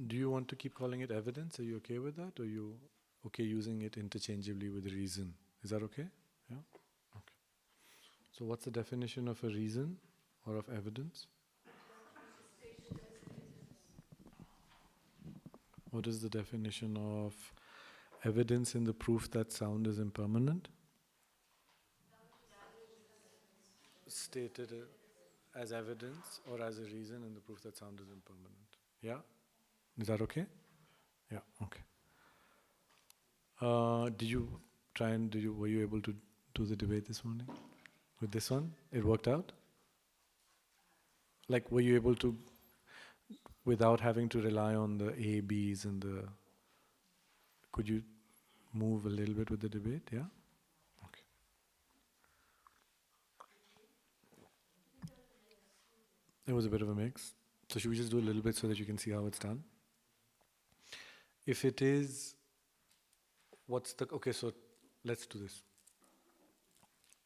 Do you want to keep calling it evidence? Are you okay with that? Or are you okay using it interchangeably with reason? Is that okay? Yeah? Okay. So what's the definition of a reason or of evidence? What is the definition of evidence in the proof that sound is impermanent? Stated as evidence or as a reason in the proof that sound is impermanent. Yeah? Is that okay? Yeah, okay. Were you able to do the debate this morning? With this one? It worked out? Like, were you able to, without having to rely on the A, B's and could you move a little bit with the debate? Yeah? Okay. It was a bit of a mix. So should we just do a little bit so that you can see how it's done? If it is, okay, so let's do this.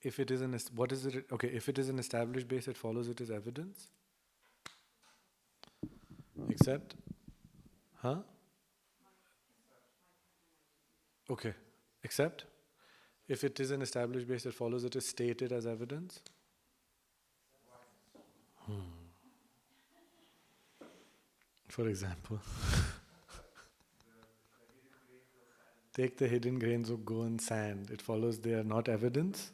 If it is what is it, okay, if it is an established base, it follows it as evidence? Except? Huh? Okay. Except? If it is an established base, it follows it is stated as evidence? For example, take the hidden grains of Goan sand. It follows they are not evidence?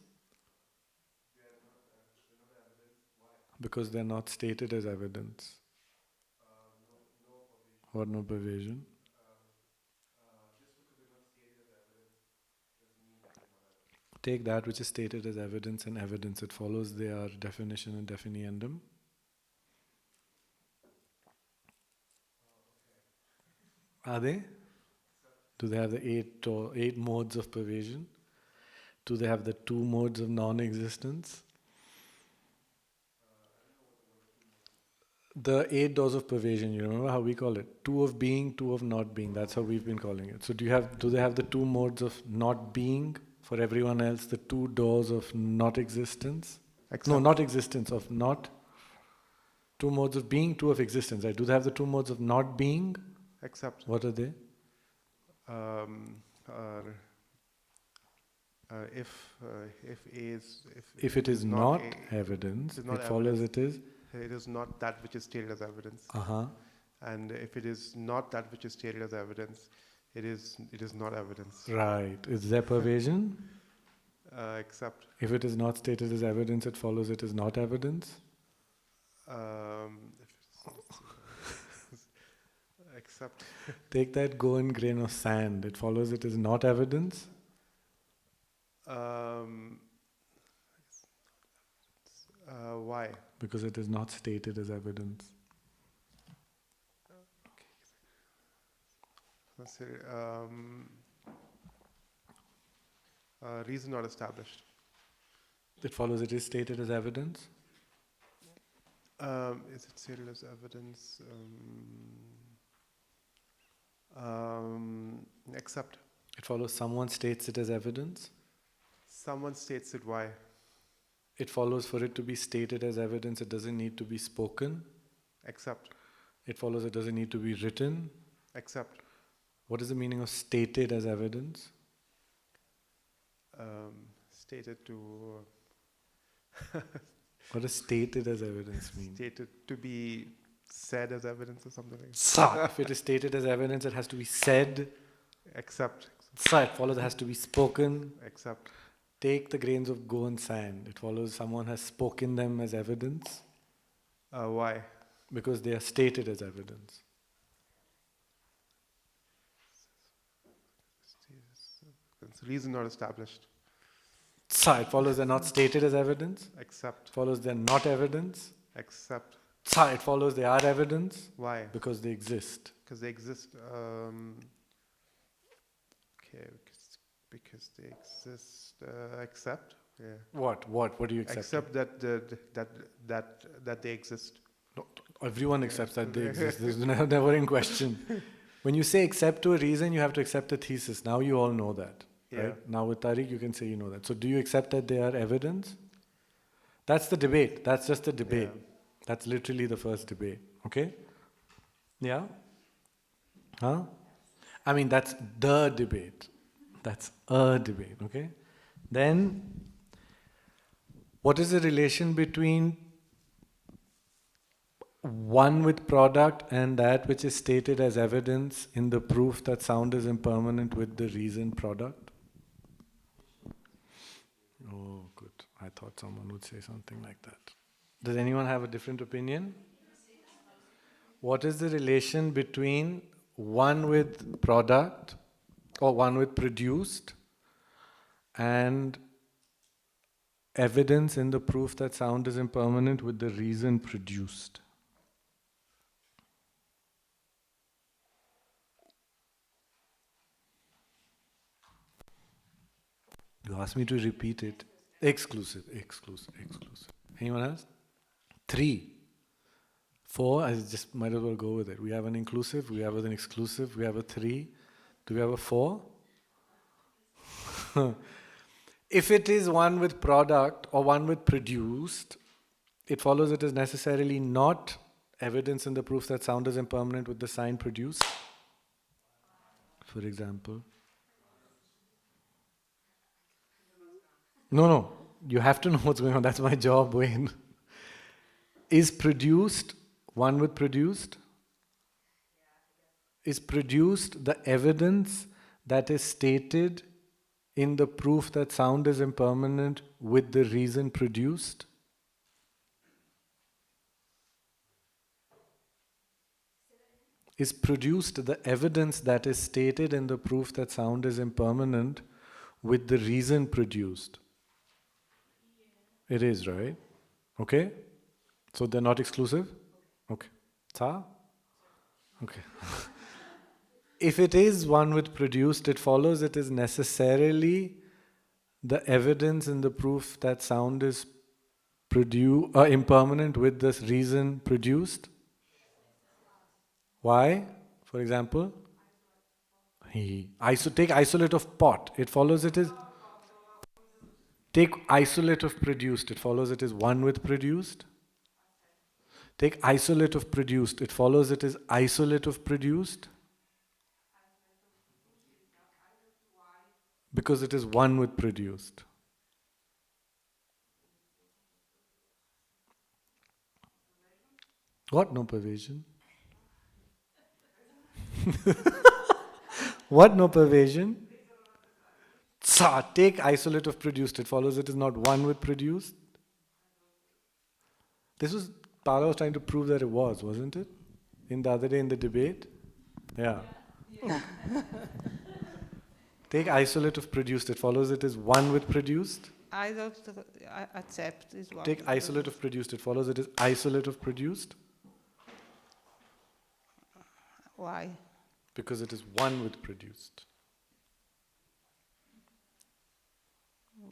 Because they are not stated as evidence. Or no pervasion. Take that which is stated as evidence and evidence. It follows they are definition and definiendum. Are they? Do they have the eight modes of pervasion? Do they have the two modes of non-existence? The 8 doors of pervasion, you remember how we call it? Two of being, two of not being. That's how we've been calling it. So do they have the two modes of not being for everyone else, the two doors of not existence? No, not existence, of not. Two modes of being, two of existence. Right? Do they have the two modes of not being? Except. What are they? If it is not evidence, it is not it follows evidence. it is not that which is stated as evidence. Uh-huh. And if it is not that which is stated as evidence, it is not evidence. Right. Is there pervasion? Except. If it is not stated as evidence, it follows it is not evidence? Except. Take that Goan grain of sand. It follows it is not evidence? Why? Because it is not stated as evidence. Let's say, reason not established. It follows it is stated as evidence? Is it stated as evidence? Except. It follows someone states it as evidence? Someone states it. Why? It follows for it to be stated as evidence, it doesn't need to be spoken? Except. It follows it doesn't need to be written? Except. What is the meaning of stated as evidence? Stated to... What does stated as evidence mean? Stated to be said as evidence or something like that. If it is stated as evidence, it has to be said. Except. It follows it has to be spoken. Except. Take the grains of Goan sand. It follows someone has spoken them as evidence. Why? Because they are stated as evidence. Reason not established. It follows they're not stated as evidence. Except. Follows they're not evidence. Except. It follows they are evidence. Why? Because they exist. Because they exist. Okay, because they exist. Except. Yeah. What do you accept? Except that they exist. No, everyone accepts that they exist. There's never in question. When you say accept to a reason, you have to accept a thesis. Now you all know that. Yeah. Right? Now with Tariq, you can say you know that. So do you accept that they are evidence? That's the debate. That's just the debate. Yeah. That's literally the first debate. Okay? Yeah? Huh? I mean, that's the debate. That's a debate, okay? Then, what is the relation between one with product and that which is stated as evidence in the proof that sound is impermanent with the reason product? Oh, good. I thought someone would say something like that. Does anyone have a different opinion? What is the relation between one with product or one with produced and evidence in the proof that sound is impermanent with the reason produced? You asked me to repeat it. Exclusive. Anyone else? 3. 4, I just might as well go with it. We have an inclusive, we have an exclusive, we have a 3. Do we have a 4? If it is one with product or one with produced, it follows it is necessarily not evidence in the proof that sound is impermanent with the sign produced. For example. No. You have to know what's going on. That's my job, Wayne. Is produced one with produced? Is produced the evidence that is stated in the proof that sound is impermanent with the reason produced? Is produced the evidence that is stated in the proof that sound is impermanent with the reason produced? It is, right? Okay? So they're not exclusive? Okay. Sa? Okay. If it is one with produced, it follows it is necessarily the evidence in the proof that sound is impermanent with this reason produced. Why? For example, take isolate of pot. It follows it is. Take isolate of produced. It follows it is one with produced. Take isolate of produced. It follows it is isolate of produced. Because it is one with produced. What? No pervasion? What? No pervasion? Take isolate of produced. It follows it is not one with produced. This was, Paula was trying to prove that it was, wasn't it? In the other day in the debate? Yeah. Take isolate of produced. It follows it is one with produced. I don't accept this one. Take isolate of produced. It follows it is isolate of produced. Why? Because it is one with produced.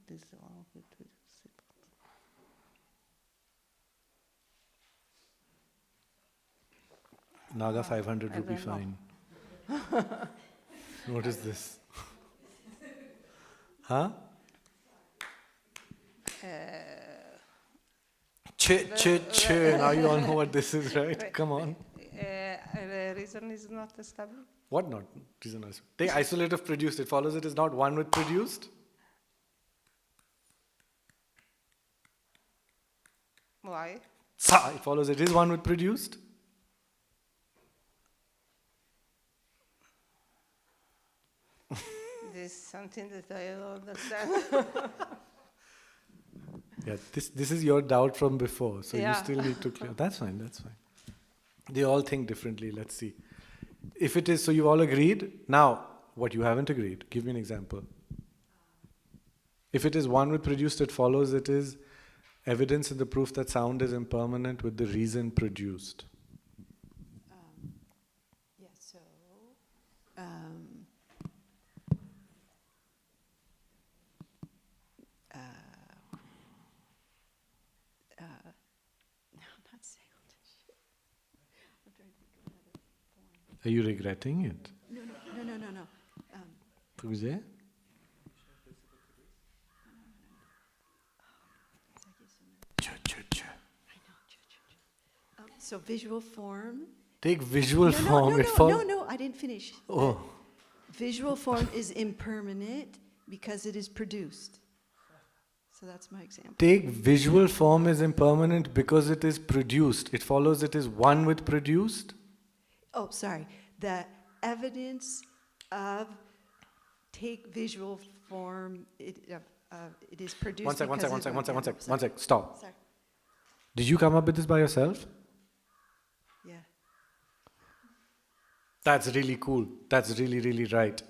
This one with Naga 500 I rupee don't know. fine. What is this? Huh? Now you all know what this is, right? Come on. The reason is not established. What not? Reason also. Take isolate of produced. It follows it is not one with produced. Why? It follows it is one with produced. This is something that I don't understand. Yeah, this is your doubt from before, so you Yeah. still need to clear. That's fine. They all think differently. Let's see. If it is, so you all agreed. Now, what you haven't agreed? Give me an example. If it is one with produced, it follows it is evidence in the proof that sound is impermanent with the reason produced. So um, no, not Salish. I'm trying to think of another form. Are you regretting it? No. Tujhe? So visual form Take visual No, form. no, It no, fol- no, no, I didn't finish. Oh. Visual form is impermanent because it is produced. So that's my example. Take visual form is impermanent because it is produced. It follows it is one with produced. Oh, sorry. The evidence of take visual form, it is produced. One sec. Sorry. Stop. Sorry. Did you come up with this by yourself? Yeah. That's really cool. That's really, really right.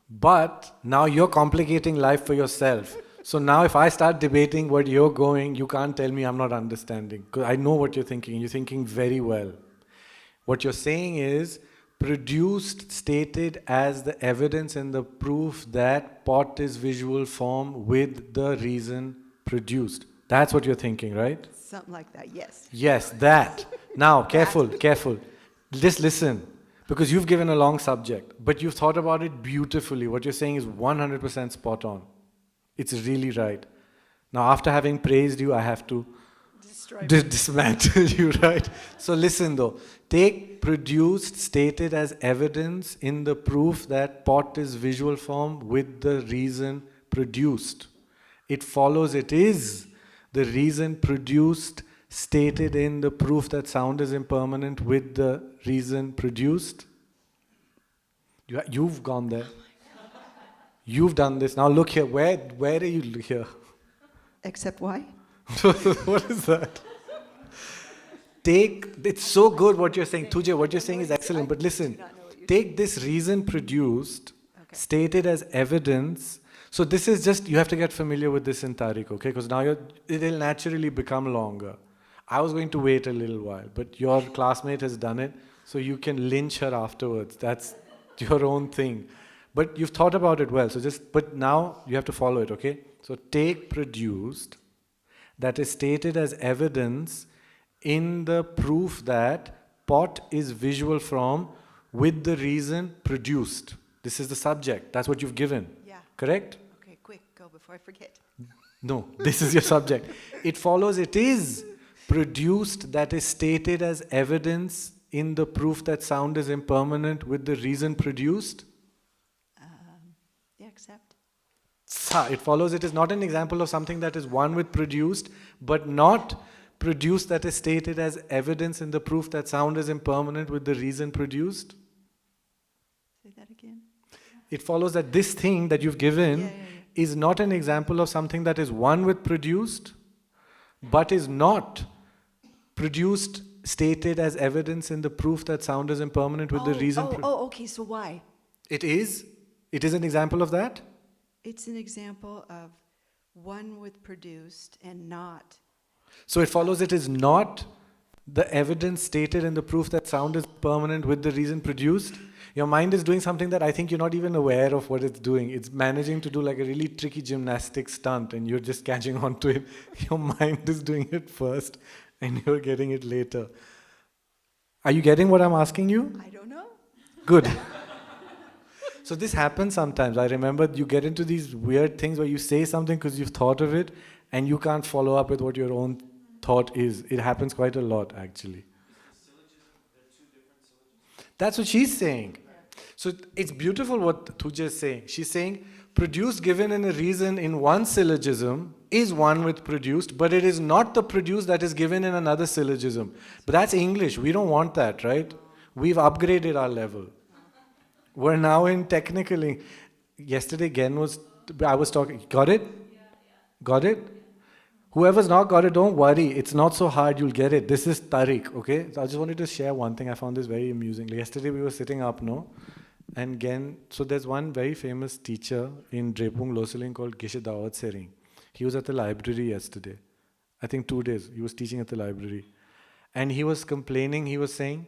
But now you're complicating life for yourself. So now if I start debating where you're going, you can't tell me I'm not understanding. Because I know what you're thinking. You're thinking very well. What you're saying is produced stated as the evidence and the proof that pot is visual form with the reason produced. That's what you're thinking, right? Something like that, yes. Yes, that. Now, careful. Just listen. Because you've given a long subject, but you've thought about it beautifully. What you're saying is 100% spot on. It's really right. Now, after having praised you, I have to dismantle you, right? So listen though. Take produced stated as evidence in the proof that pot is visual form with the reason produced. It follows it is the reason produced stated in the proof that sound is impermanent with the reason produced. You've gone there. You've done this. Now look here. Where are you here? Except why? What is that? It's so good what you're saying. Tujay, what you're saying is excellent. But listen, take this reason produced, stated as evidence. So this is just, you have to get familiar with this in Tariq, okay? Because now it'll naturally become longer. I was going to wait a little while, but your classmate has done it, so you can lynch her afterwards. That's your own thing. But you've thought about it well, but now you have to follow it, okay? So take produced, that is stated as evidence in the proof that pot is visual form with the reason produced. This is the subject. That's what you've given. Yeah. Correct? Okay, quick, go before I forget. No, this is your subject. It follows it is produced that is stated as evidence in the proof that sound is impermanent with the reason produced. Yeah, accept. It follows it is not an example of something that is one with produced, but not produced that is stated as evidence in the proof that sound is impermanent with the reason produced. Say that again. It follows that this thing that you've given is not an example of something that is one with produced, but is not produced stated as evidence in the proof that sound is impermanent with the reason. Okay, so why? It is an example of that. It's an example of one with produced and not. So it follows it is not the evidence stated in the proof that sound is permanent with the reason produced. Your mind is doing something that I think you're not even aware of what it's doing. It's managing to do like a really tricky gymnastic stunt and you're just catching on to it. Your mind is doing it first and you're getting it later. Are you getting what I'm asking you? I don't know. Good. So this happens sometimes. I remember you get into these weird things where you say something because you've thought of it and you can't follow up with what your own thought is. It happens quite a lot, actually. That's what she's saying. So it's beautiful what Tujay is saying. She's saying produced given in a reason in one syllogism is one with produced, but it is not the produced that is given in another syllogism. But that's English. We don't want that, right? We've upgraded our level. We're now in technically. Yesterday, I was talking. Got it? Got it? Whoever's not got it, don't worry. It's not so hard. You'll get it. This is Tariq, okay? So I just wanted to share one thing. I found this very amusing. Yesterday, we were sitting up, and again, so there's one very famous teacher in Drepung, Loseling called Geshe Dawat Sering. He was at the library yesterday. I think 2 days. He was teaching at the library. And he was complaining. He was saying,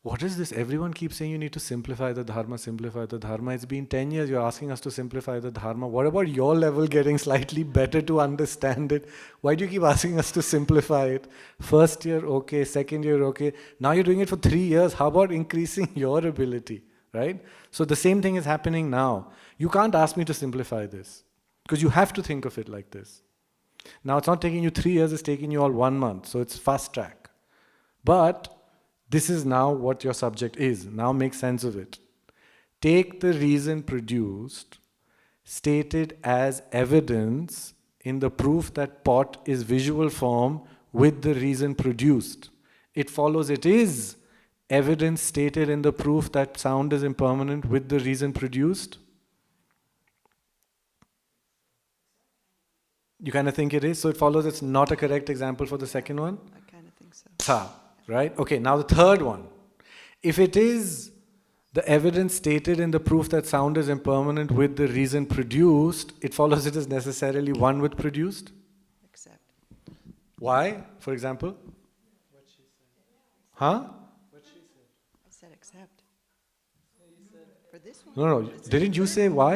what is this? Everyone keeps saying you need to simplify the Dharma, simplify the Dharma. It's been 10 years you're asking us to simplify the Dharma. What about your level getting slightly better to understand it? Why do you keep asking us to simplify it? First year, okay. Second year, okay. Now you're doing it for 3 years. How about increasing your ability, right? So the same thing is happening now. You can't ask me to simplify this because you have to think of it like this. Now it's not taking you 3 years, it's taking you all 1 month. So it's fast track. But This is now what your subject is. Now make sense of it. Take the reason produced, stated as evidence in the proof that pot is visual form with the reason produced. It follows it is evidence stated in the proof that sound is impermanent with the reason produced. You kind of think it is, so it follows it's not a correct example for the second one? I kind of think so. Tha, right? Okay, now the third one. If it is the evidence stated in the proof that sound is impermanent with the reason produced, it follows it is necessarily one with produced. Accept. Why, for example? Huh? I said accept. For this one? No, no. Didn't you say why?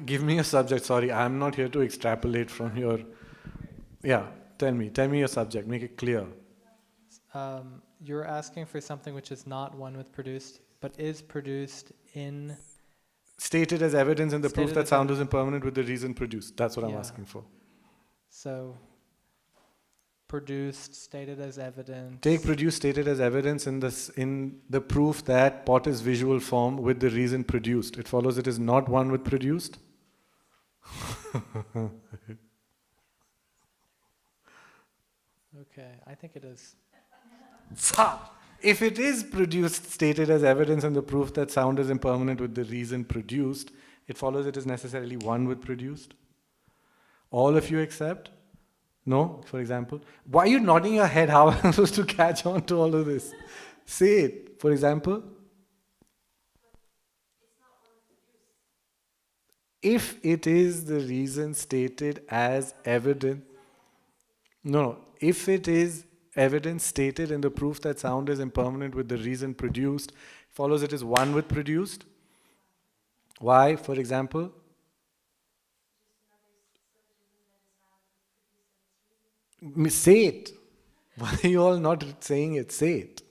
Give me a subject. Sorry, I'm not here to extrapolate from your. Yeah, tell me your subject. Make it clear. You're asking for something which is not one with produced, but is produced in. Stated as evidence in the proof Stated that as sound is impermanent with the reason produced. That's what I'm Yeah. asking for. So, produced, stated as evidence. Take produced stated as evidence in the proof that pot is visual form with the reason produced. It follows it is not one with produced. Okay, I think it is. If it is produced stated as evidence in the proof that sound is impermanent with the reason produced, it follows it is necessarily one with produced. All of you accept? No, for example. Why are you nodding your head? How am I supposed to catch on to all of this? Say it, for example. If it is the reason stated as evidence, no, if it is evidence stated in the proof that sound is impermanent with the reason produced, follows it is one with produced. Why, for example? Say it. Why are you all not saying it? Say it.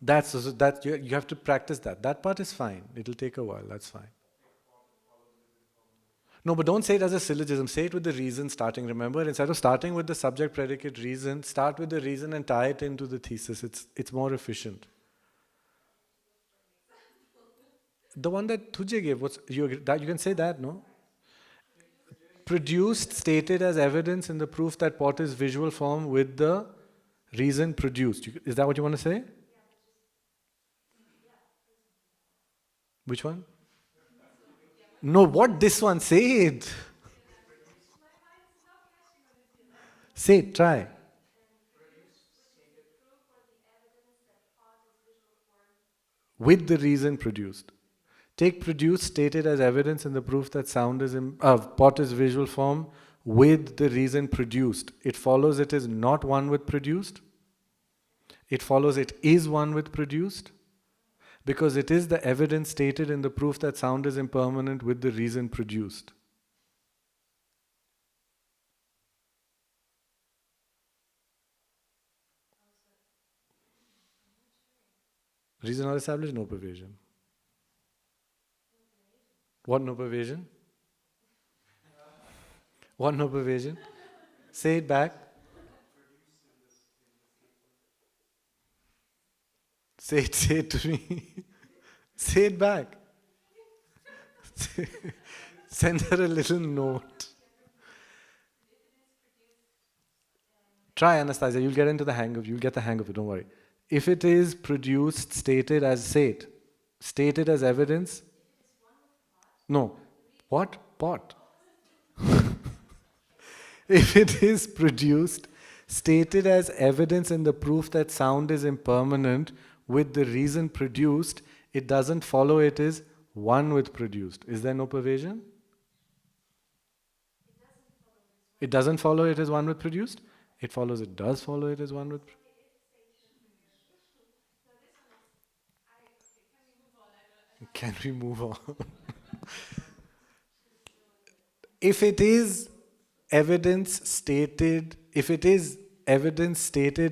You have to practice that. That part is fine. It'll take a while. That's fine. No, but don't say it as a syllogism. Say it with the reason starting. Remember, instead of starting with the subject predicate reason, start with the reason and tie it into the thesis. It's more efficient. The one that Tujhe gave, you can say that, no? Produced, stated as evidence in the proof that pot is visual form with the reason produced. Is that what you want to say? Which one? No, what this one? Say it. Say it, try. With the reason produced. Take produced stated as evidence in the proof that sound is pot is visual form with the reason produced. It follows it is not one with produced. It follows it is one with produced. Because it is the evidence stated in the proof that sound is impermanent with the reason produced. Reason not established? No pervasion. What no pervasion? What no pervasion? Say it back. Say it to me. Say it back. Send her a little note. Try, Anastasia. You'll get the hang of it. Don't worry. If it is produced, stated as stated as evidence. No. What? Pot. If it is produced, stated as evidence in the proof that sound is impermanent with the reason produced, it doesn't follow it is one with produced. Is there no pervasion? It doesn't follow it is one with produced? It follows it does follow it is one with produced. Can we move on? If it is evidence stated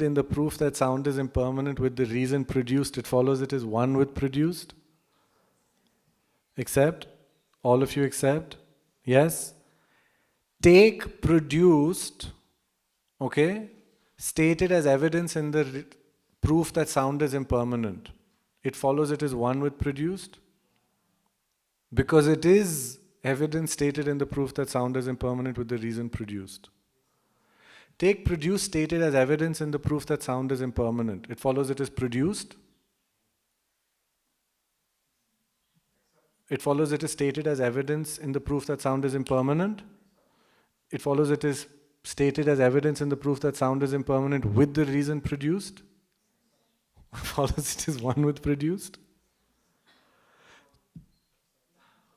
in the proof that sound is impermanent with the reason produced, it follows it is one with produced. Accept? All of you accept? Yes? Take produced, okay, stated as evidence in the proof that sound is impermanent. It follows it is one with produced? Because it is evidence stated in the proof that sound is impermanent with the reason produced. Take produced stated as evidence in the proof that sound is impermanent. It follows it is produced? It follows it is stated as evidence in the proof that sound is impermanent. It follows it is stated as evidence in the proof that sound is impermanent with the reason produced. Follows it is one with produced.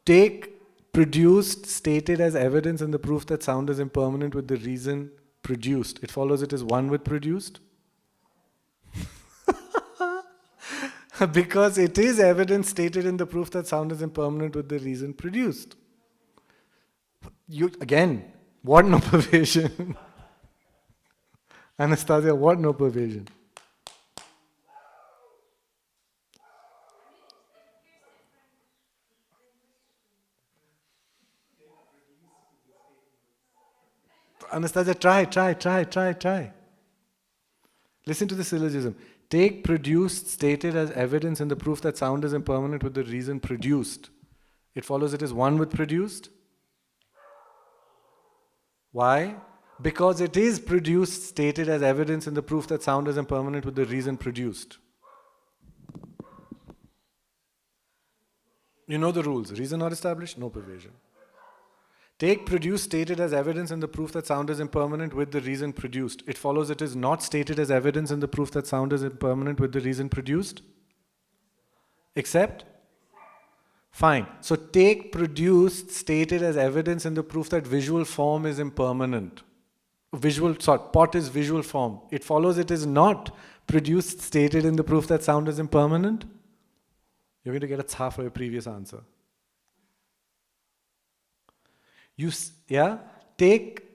Take produced stated as evidence in the proof that sound is impermanent with the reason produced. It follows it is one with produced. Because it is evidence stated in the proof that sound is impermanent with the reason produced. You again, what no pervasion? Anastasia, what no pervasion? Anastasia, try. Listen to the syllogism. Take produced stated as evidence in the proof that sound is impermanent with the reason produced. It follows it is one with produced. Why? Because it is produced stated as evidence in the proof that sound is impermanent with the reason produced. You know the rules. Reason not established, no pervasion. Take produced stated as evidence in the proof that sound is impermanent with the reason produced. It follows it is not stated as evidence in the proof that sound is impermanent with the reason produced. Accept? Fine. So take produced stated as evidence in the proof that visual form is impermanent. Pot is visual form. It follows it is not produced stated in the proof that sound is impermanent. You're going to get a tha for your previous answer. Take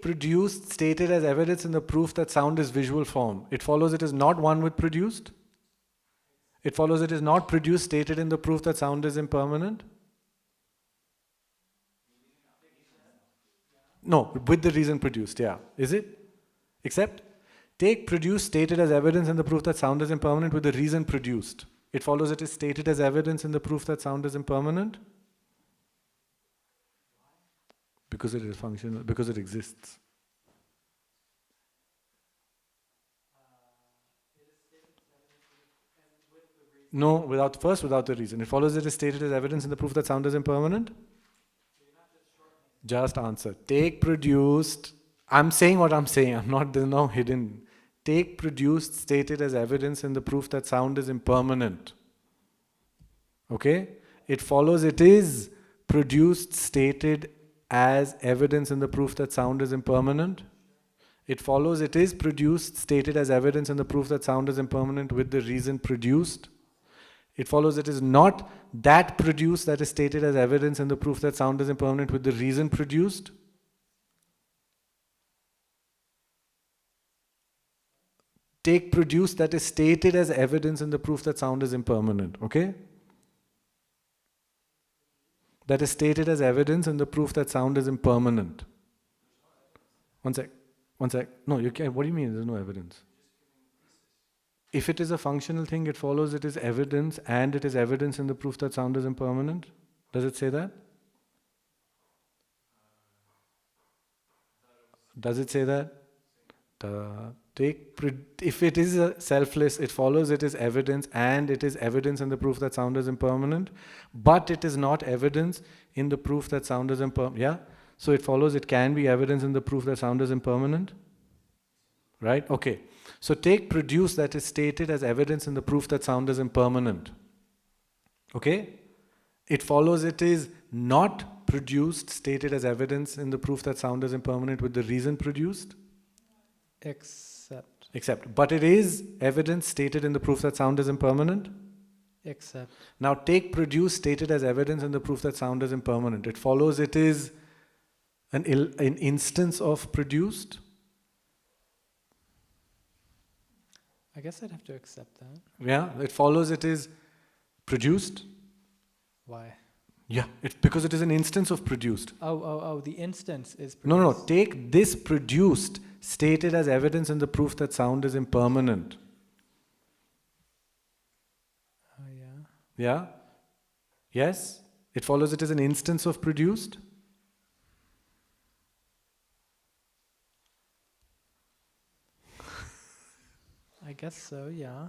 produced stated as evidence in the proof that sound is visual form. It follows it is not one with produced. It follows it is not produced stated in the proof that sound is impermanent. No, with the reason produced, yeah. Is it? Accept? Take produced stated as evidence in the proof that sound is impermanent with the reason produced. It follows it is stated as evidence in the proof that sound is impermanent. Because it is functional, because it exists. No, without the reason. It follows it is stated as evidence in the proof that sound is impermanent. Just answer. Take produced. I'm saying what I'm saying. There's no hidden. Take produced stated as evidence in the proof that sound is impermanent. Okay? It follows it is produced stated as evidence in the proof that sound is impermanent. It follows it is produced stated as evidence in the proof that sound is impermanent with the reason produced. It follows it is not that produced that is stated as evidence in the proof that sound is impermanent with the reason produced. Take produced that is stated as evidence in the proof that sound is impermanent. Okay? That is stated as evidence in the proof that sound is impermanent. One sec. No, you can't. What do you mean there's no evidence? If it is a functional thing, it follows it is evidence and it is evidence in the proof that sound is impermanent. Does it say that? Does it say that? If it is a selfless, it follows it is evidence and it is evidence in the proof that sound is impermanent, but it is not evidence in the proof that sound is impermanent. Yeah? So it follows it can be evidence in the proof that sound is impermanent. Right? Okay. So take produce that is stated as evidence in the proof that sound is impermanent. Okay? It follows it is not produced stated as evidence in the proof that sound is impermanent with the reason produced. Except. But it is evidence stated in the proof that sound is impermanent. Except. Now take produce stated as evidence in the proof that sound is impermanent. It follows it is an instance of produced. I guess I'd have to accept that. Yeah, it follows it is produced. Why? Yeah, it's because it is an instance of produced. Oh, the instance is produced. No, take this produced, stated as evidence in the proof that sound is impermanent. Oh, yeah. Yeah? Yes? It follows it is an instance of produced? I guess so, yeah.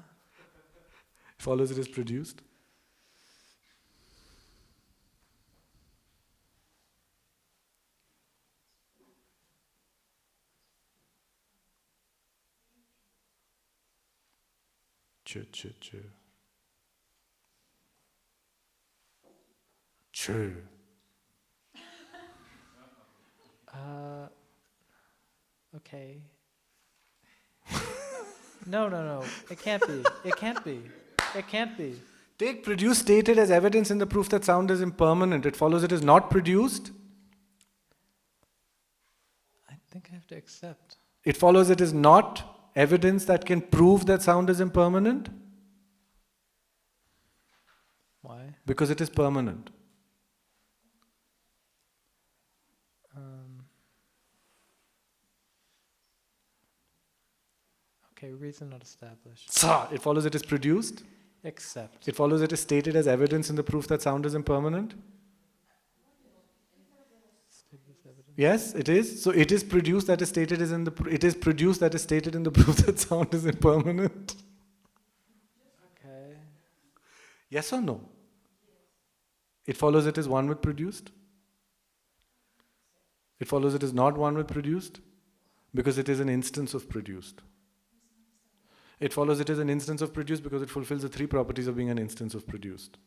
Follows it is produced? Ch. Okay. No. It can't be. It can't be. It can't be. Take produced stated as evidence in the proof that sound is impermanent. It follows it is not produced. I think I have to accept. It follows it is not evidence that can prove that sound is impermanent Why? because it is permanent. Okay, reason not established. It follows it is produced. Accept. It follows it is stated as evidence in the proof that sound is impermanent. Yes, it is. So it is produced that is stated is in the it is produced that is stated in the proof that sound is impermanent. Okay. Yes or no? It follows it is one with produced. It follows it is not one with produced because it is an instance of produced. It follows it is an instance of produced because it fulfills the three properties of being an instance of produced.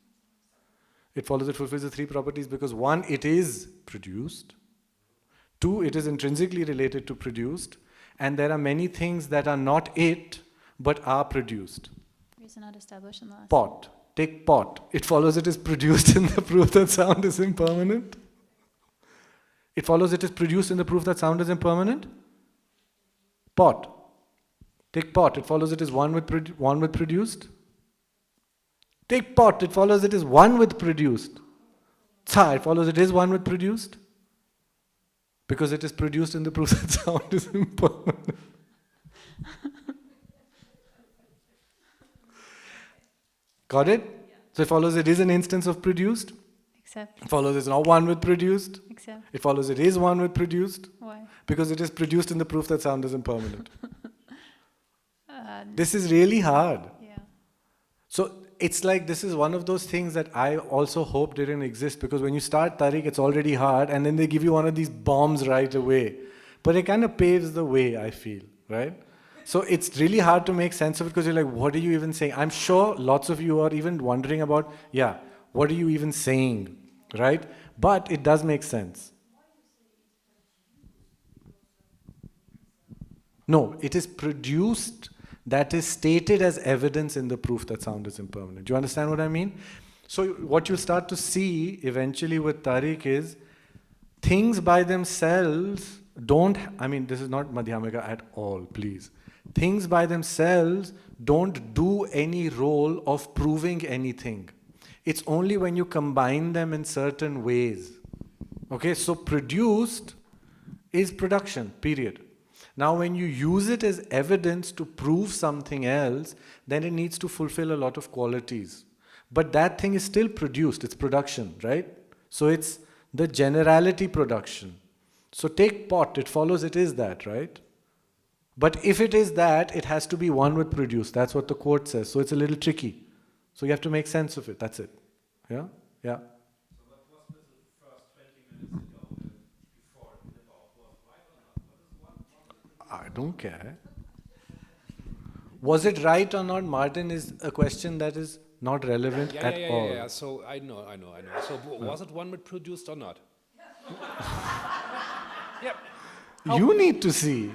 It follows it fulfills the three properties because one, it is produced. Two, it is intrinsically related to produced. And there are many things that are not it, but are produced. Reason not established in the last. Pot. Take pot. It follows it is produced in the proof that sound is impermanent. It follows it is produced in the proof that sound is impermanent. Pot. Take pot. It follows it is one with produced. Take pot. It follows it is one with produced. It follows it is one with produced. Because it is produced in the proof that sound is impermanent. Got it? So it follows it is an instance of produced. Accept. It follows it's not one with produced. Accept. It follows it is one with produced. Why? Because it is produced in the proof that sound is impermanent. This is really hard. Yeah. So it's like this is one of those things that I also hope didn't exist, because when you start Tariq, it's already hard, and then they give you one of these bombs right away. But it kind of paves the way, I feel, right? So it's really hard to make sense of it because you're like, what are you even saying? I'm sure lots of you are even wondering about, what are you even saying, right? But it does make sense. No, it is produced that is stated as evidence in the proof that sound is impermanent. Do you understand what I mean? So what you'll start to see eventually with Tariq is things by themselves don't, this is not Madhyamika at all, please. Things by themselves don't do any role of proving anything. It's only when you combine them in certain ways. Okay, so produced is production, period. Now, when you use it as evidence to prove something else, then it needs to fulfill a lot of qualities. But that thing is still produced, it's production, right? So it's the generality production. So take pot, it follows it is that, right? But if it is that, it has to be one with produced. That's what the quote says. So it's a little tricky. So you have to make sense of it, that's it. Yeah? Yeah. So what was the first 20 minutes ago before the about was right or not? I don't care. Was it right or not, Martin, is a question that is not relevant at all. Yeah. So I know. So was it one with produced or not? Yep. You need to see.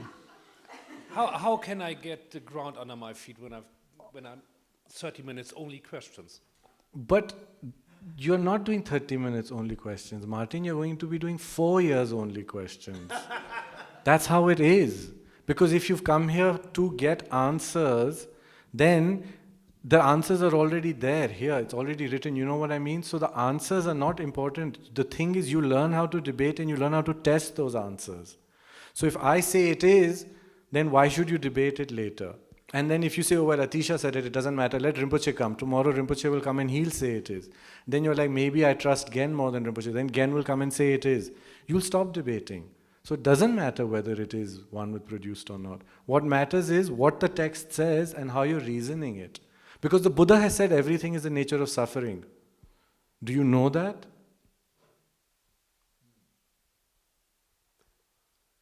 How can I get the ground under my feet when I'm 30 minutes only questions? But you're not doing 30 minutes only questions, Martin. You're going to be doing 4 years only questions. That's how it is. Because if you've come here to get answers, then the answers are already there here. It's already written. You know what I mean? So the answers are not important. The thing is, you learn how to debate and you learn how to test those answers. So if I say it is, then why should you debate it later? And then if you say, oh, well, Atisha said it doesn't matter, let Rinpoche come. Tomorrow Rinpoche will come and he'll say it is. Then you're like, maybe I trust Gen more than Rinpoche. Then Gen will come and say it is. You'll stop debating. So it doesn't matter whether it is one with produced or not. What matters is what the text says and how you're reasoning it. Because the Buddha has said everything is the nature of suffering. Do you know that?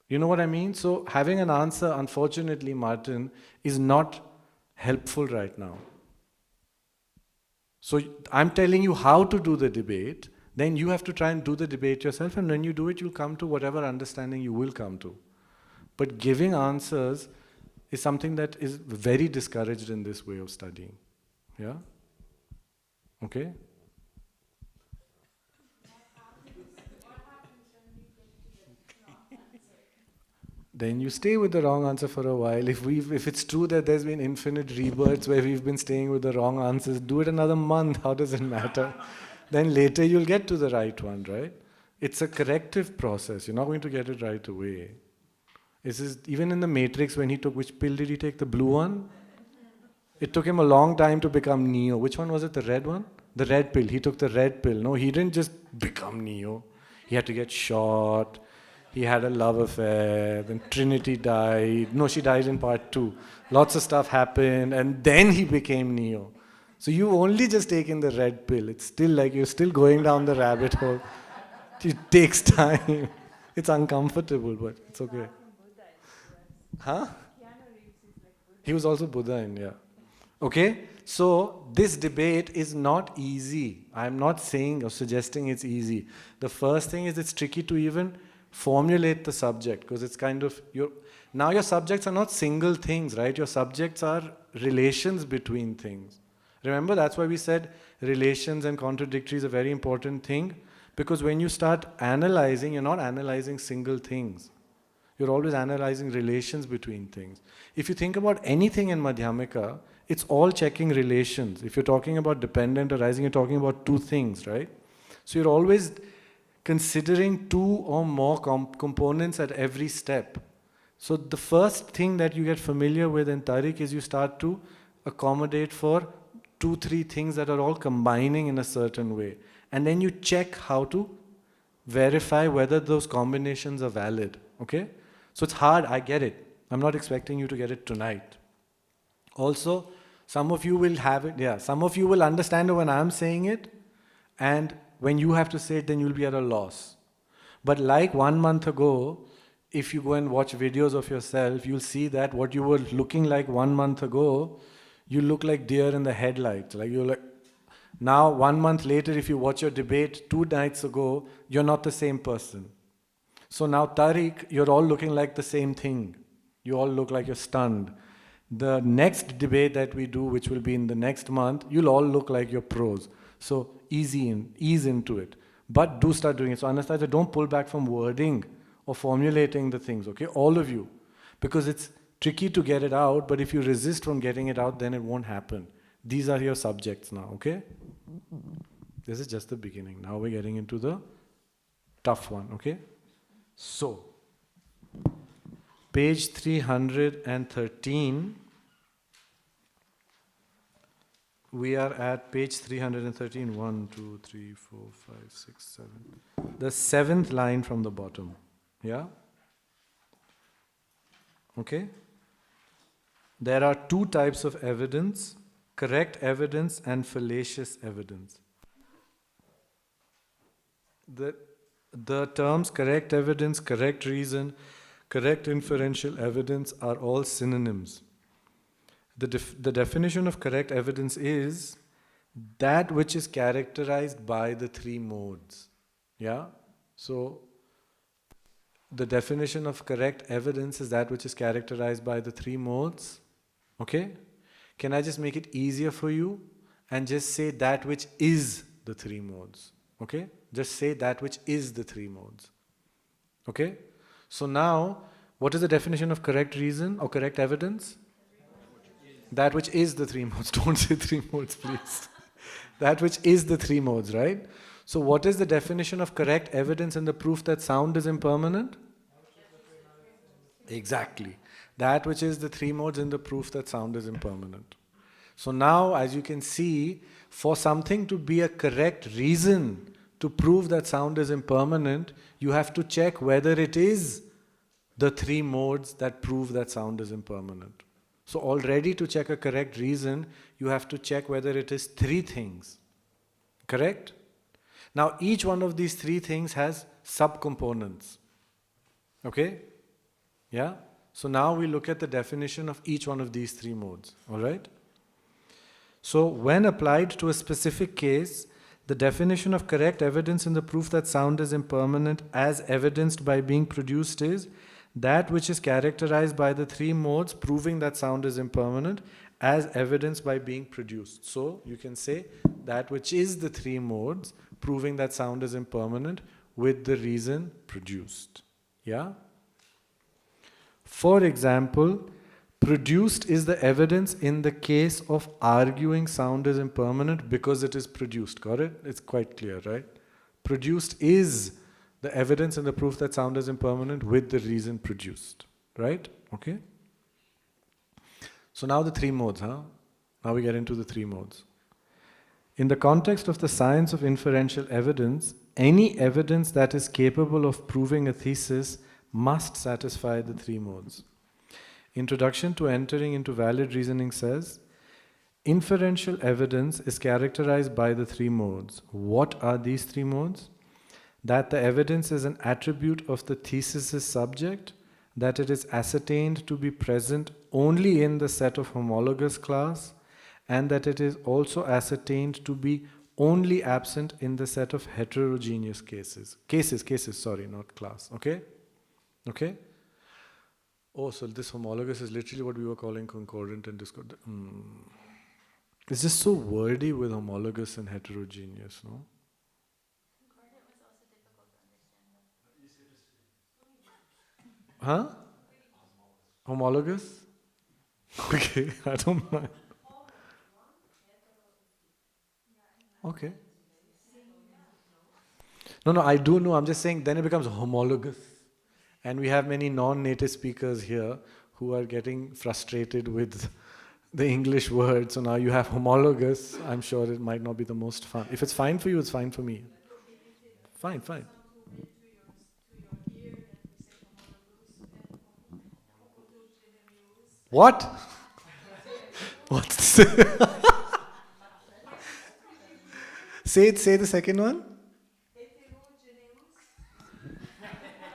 You know what I mean? So having an answer, unfortunately, Martin, is not helpful right now. So I'm telling you how to do the debate, then you have to try and do the debate yourself, and when you do it, you'll come to whatever understanding you will come to. But giving answers is something that is very discouraged in this way of studying. Yeah? Okay? Then you stay with the wrong answer for a while. If it's true that there's been infinite rebirths where we've been staying with the wrong answers, do it another month. How does it matter? Then later you'll get to the right one, right? It's a corrective process. You're not going to get it right away. This is even in the Matrix when he took, which pill did he take? The blue one? It took him a long time to become Neo. Which one was it? The red one? The red pill. He took the red pill. No, he didn't just become Neo. He had to get shot. He had a love affair, then Trinity died. No, she died in part 2. Lots of stuff happened, and then he became Neo. So you've only just taken the red pill. It's still like you're still going down the rabbit hole. It takes time. It's uncomfortable, but it's okay. Huh? He was also Buddha in, yeah. Okay? So this debate is not easy. I'm not saying or suggesting it's easy. The first thing is it's tricky to even formulate the subject, because it's kind of now your subjects are not single things, right? Your subjects are relations between things. Remember, that's why we said relations and contradictory is a very important thing, because when you start analyzing, you're not analyzing single things. You're always analyzing relations between things. If you think about anything in Madhyamika, it's all checking relations. If you're talking about dependent arising, you're talking about two things, right? So you're always considering two or more components at every step. So the first thing that you get familiar with in Tariq is you start to accommodate for 2-3 things that are all combining in a certain way. And then you check how to verify whether those combinations are valid. Okay? So it's hard, I get it. I'm not expecting you to get it tonight. Also, some of you will have it, some of you will understand it when I'm saying it, and when you have to say it, then you'll be at a loss. But like 1 month ago, if you go and watch videos of yourself, you'll see that what you were looking like 1 month ago, you look like deer in the headlights. Like you're like, now 1 month later, if you watch your debate 2 nights ago, you're not the same person. So now Tariq, you're all looking like the same thing. You all look like you're stunned. The next debate that we do, which will be in the next month, you'll all look like you're pros. So ease into it. But do start doing it. So Anastasia, don't pull back from wording or formulating the things, okay? All of you. Because it's tricky to get it out, but if you resist from getting it out, then it won't happen. These are your subjects now, okay? This is just the beginning. Now we're getting into the tough one, okay? So, page 313. We are at page 313. 1, 2, 3, 4, 5, 6, 7. The 7th line from the bottom. Yeah? Okay? There are 2 types of evidence: correct evidence and fallacious evidence. The terms correct evidence, correct reason, correct inferential evidence are all synonyms. The definition of correct evidence is that which is characterized by the 3 modes. Yeah? So, the definition of correct evidence is that which is characterized by the 3 modes. Okay? Can I just make it easier for you and just say that which is the 3 modes? Okay? Just say that which is the 3 modes. Okay? So now, what is the definition of correct reason or correct evidence? That which is the three modes. Don't say three modes, please. That which is the three modes, right? So what is the definition of correct evidence in the proof that sound is impermanent? Exactly. That which is the three modes in the proof that sound is impermanent. So now, as you can see, for something to be a correct reason to prove that sound is impermanent, you have to check whether it is the three modes that prove that sound is impermanent. So already to check a correct reason, you have to check whether it is three things. Correct? Now each one of these three things has subcomponents. Okay? Yeah? So now we look at the definition of each one of these three modes. Alright? So when applied to a specific case, the definition of correct evidence in the proof that sound is impermanent as evidenced by being produced is that which is characterized by the three modes proving that sound is impermanent as evidenced by being produced. So you can say that which is the three modes proving that sound is impermanent with the reason produced. Yeah? For example, produced is the evidence in the case of arguing sound is impermanent because it is produced. Got it? It's quite clear, right? Produced is the evidence in the proof that sound is impermanent with the reason produced. Right? Okay? So now the three modes, huh? Now we get into the three modes. In the context of the science of inferential evidence, any evidence that is capable of proving a thesis must satisfy the three modes. Introduction to Entering into Valid Reasoning says, inferential evidence is characterized by the three modes. What are these three modes? That the evidence is an attribute of the thesis's subject, that it is ascertained to be present only in the set of homologous class, and that it is also ascertained to be only absent in the set of heterogeneous cases. Cases, sorry, not class. Okay? Okay? Oh, so this homologous is literally what we were calling concordant and discordant. It's just so wordy with homologous and heterogeneous, no? Huh? Homologous? Okay, I don't mind. Okay. No, I do know. I'm just saying then it becomes homologous. And we have many non-native speakers here who are getting frustrated with the English word. So now you have homologous. I'm sure it might not be the most fun. If it's fine for you, it's fine for me. Fine. What? What's this? Say the second one.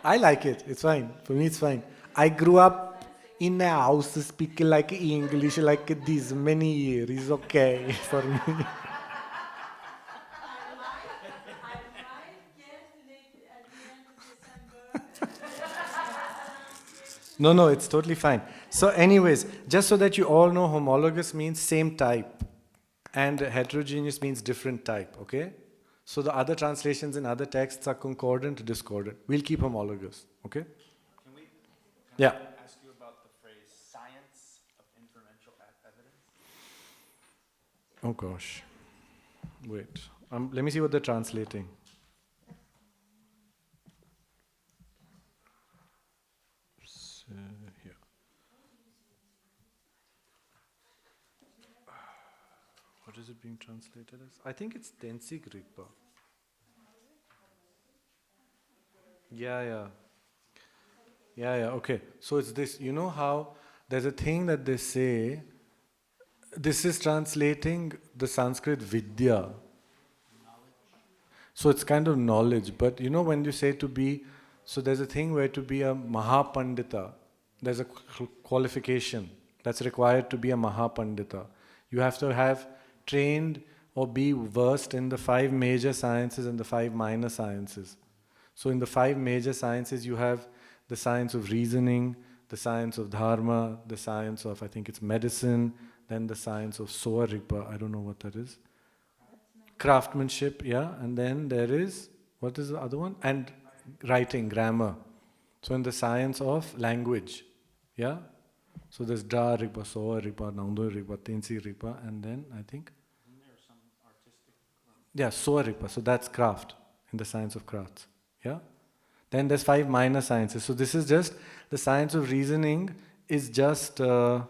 I like it. It's fine. For me, it's fine. I grew up in a house speaking like English like this many years. It's okay for me. No, it's totally fine. So anyways, just so that you all know, homologous means same type and heterogeneous means different type, okay? So the other translations in other texts are concordant, discordant. We'll keep homologous, okay? Yeah. Ask you about the phrase science of inferential evidence? Oh gosh. Wait. Let me see what they're translating. So, here. What is it being translated as? I think it's Tensig Rigpa. Yeah, okay. So it's this, you know how there's a thing that they say, this is translating the Sanskrit Vidya. So it's kind of knowledge, but you know when you say to be, so there's a thing where to be a Mahapandita, there's a qualification that's required to be a Mahapandita. You have to have trained or be versed in the 5 major sciences and the 5 minor sciences. So in the 5 major sciences you have the science of reasoning, the science of dharma, the science of, I think it's medicine, then the science of Soa Rigpa, I don't know what that is. Craftsmanship, yeah, and then there is, what is the other one? And writing, grammar. So in the science of language, yeah? So there's dra rigpa, soa rigpa, naundo rigpa, tensi rigpa, and then I think, Isn't there some artistic? yeah, soa rigpa. So that's craft in the science of crafts. Yeah. Then there's 5 minor sciences. So this is just the science of reasoning is just the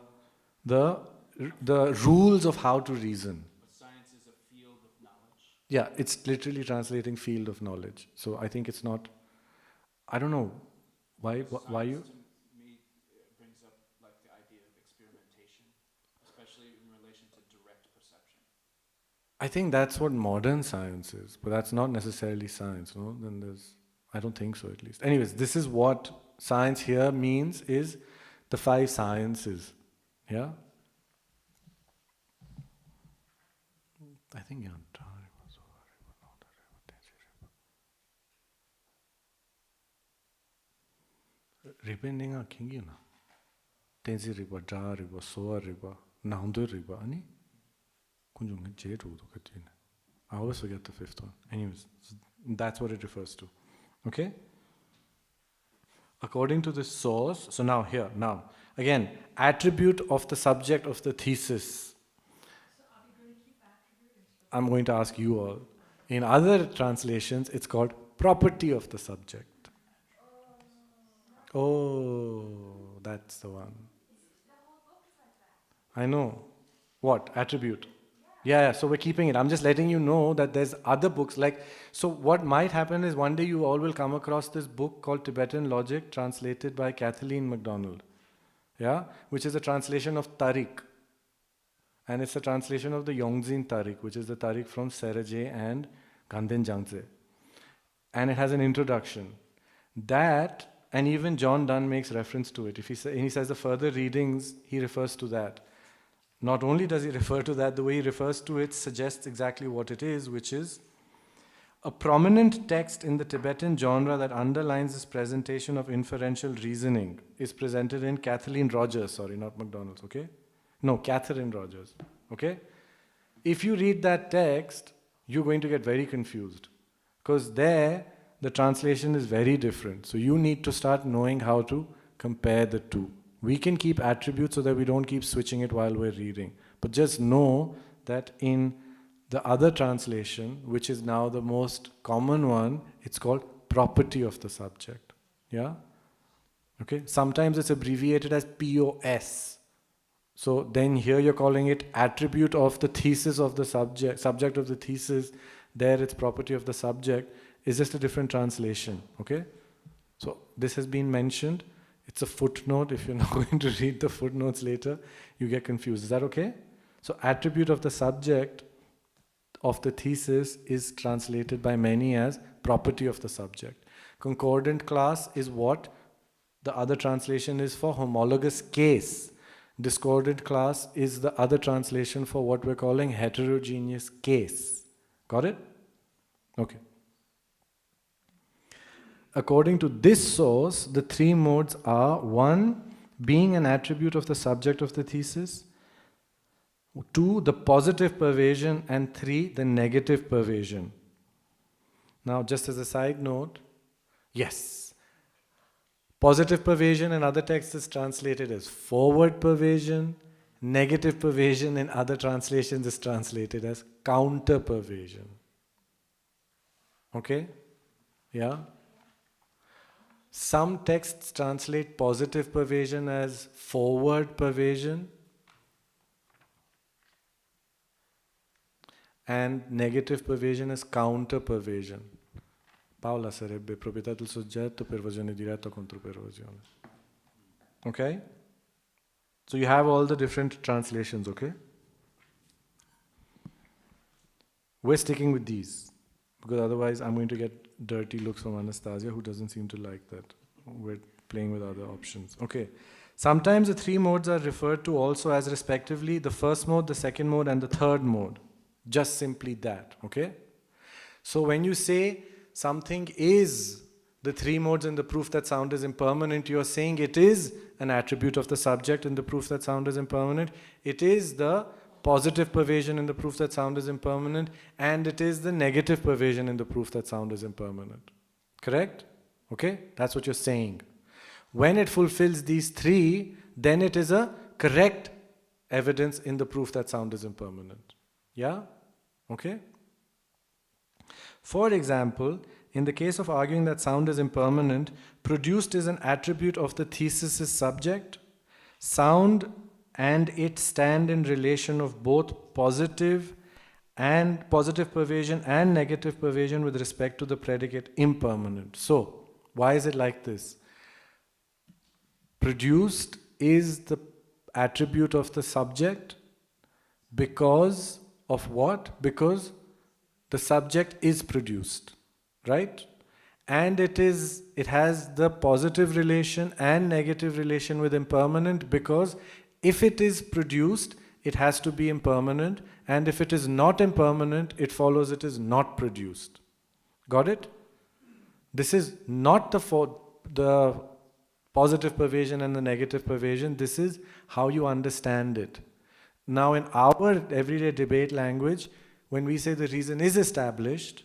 rules of how to reason. But science is a field of knowledge. Yeah, it's literally translating field of knowledge. So I think it's not. I don't know why you. Science to me brings up like the idea of experimentation, especially in relation to direct perception. I think that's what modern science is, but that's not necessarily science, no? Then there's, I don't think so at least. Anyways, this is what science here means is the 5 sciences. Yeah? I think yeah. Ripenninga kingi na. Tensi riba, dra riba, soa riba, naundo riba, ani? Kunjunga jeru do katine. I always forget the 5th one. Anyways, that's what it refers to. Okay? According to this source, so now here, now, again, attribute of the subject of the thesis. I'm going to ask you all. In other translations, it's called property of the subject. Oh, that's the one. I know. What? Attribute. Yeah, so we're keeping it. I'm just letting you know that there's other books like, so what might happen is one day you all will come across this book called Tibetan Logic, translated by Kathleen MacDonald. Yeah, which is a translation of Tariq. And it's a translation of the Yongzin Tariq, which is the Tariq from Serje and Ganden Jangze. And it has an introduction. That, and even John Donne makes reference to it. If he says the further readings, he refers to that. Not only does he refer to that, the way he refers to it suggests exactly what it is, which is a prominent text in the Tibetan genre that underlines this presentation of inferential reasoning is presented in Kathleen Rogers, sorry, not McDonald's, okay? No, Catherine Rogers, okay? If you read that text, you're going to get very confused because there the translation is very different. So you need to start knowing how to compare the two. We can keep attributes so that we don't keep switching it while we're reading. But just know that in the other translation, which is now the most common one, it's called property of the subject. Yeah? Okay? Sometimes it's abbreviated as POS. So then here you're calling it attribute of the thesis of the subject of the thesis. There it's property of the subject. It's just a different translation. Okay? So this has been mentioned. It's a footnote. If you're not going to read the footnotes later, you get confused. Is that okay? So attribute of the subject of the thesis is translated by many as property of the subject. Concordant class is what the other translation is for homologous case. Discordant class is the other translation for what we're calling heterogeneous case. Got it? Okay. According to this source, the 3 modes are 1, being an attribute of the subject of the thesis, 2, the positive pervasion, and 3, the negative pervasion. Now, just as a side note, yes, positive pervasion in other texts is translated as forward pervasion, negative pervasion in other translations is translated as counter pervasion. Okay? Yeah? Some texts translate positive pervasion as forward pervasion and negative pervasion as counter pervasion. Paola sarebbe proprietà del soggetto, pervasione diretta contro pervasione. Okay? So you have all the different translations, okay? We're sticking with these. Because otherwise I'm going to get dirty looks from Anastasia, who doesn't seem to like that. We're playing with other options. Okay. Sometimes the 3 modes are referred to also as respectively the first mode, the second mode, and the third mode. Just simply that. Okay? So when you say something is the 3 modes in the proof that sound is impermanent, you are saying it is an attribute of the subject in the proof that sound is impermanent. It is the positive pervasion in the proof that sound is impermanent, and it is the negative pervasion in the proof that sound is impermanent. Correct? Okay? That's what you're saying. When it fulfills these 3, then it is a correct evidence in the proof that sound is impermanent. Yeah? Okay? For example, in the case of arguing that sound is impermanent, produced is an attribute of the thesis's subject. Sound and it stand in relation of both positive pervasion and negative pervasion with respect to the predicate impermanent. So, why is it like this? Produced is the attribute of the subject because of what? Because the subject is produced, right? And it has the positive relation and negative relation with impermanent, because if it is produced, it has to be impermanent, and if it is not impermanent, it follows it is not produced. Got it? This is not the positive pervasion and the negative pervasion. This is how you understand it. Now, in our everyday debate language, when we say the reason is established,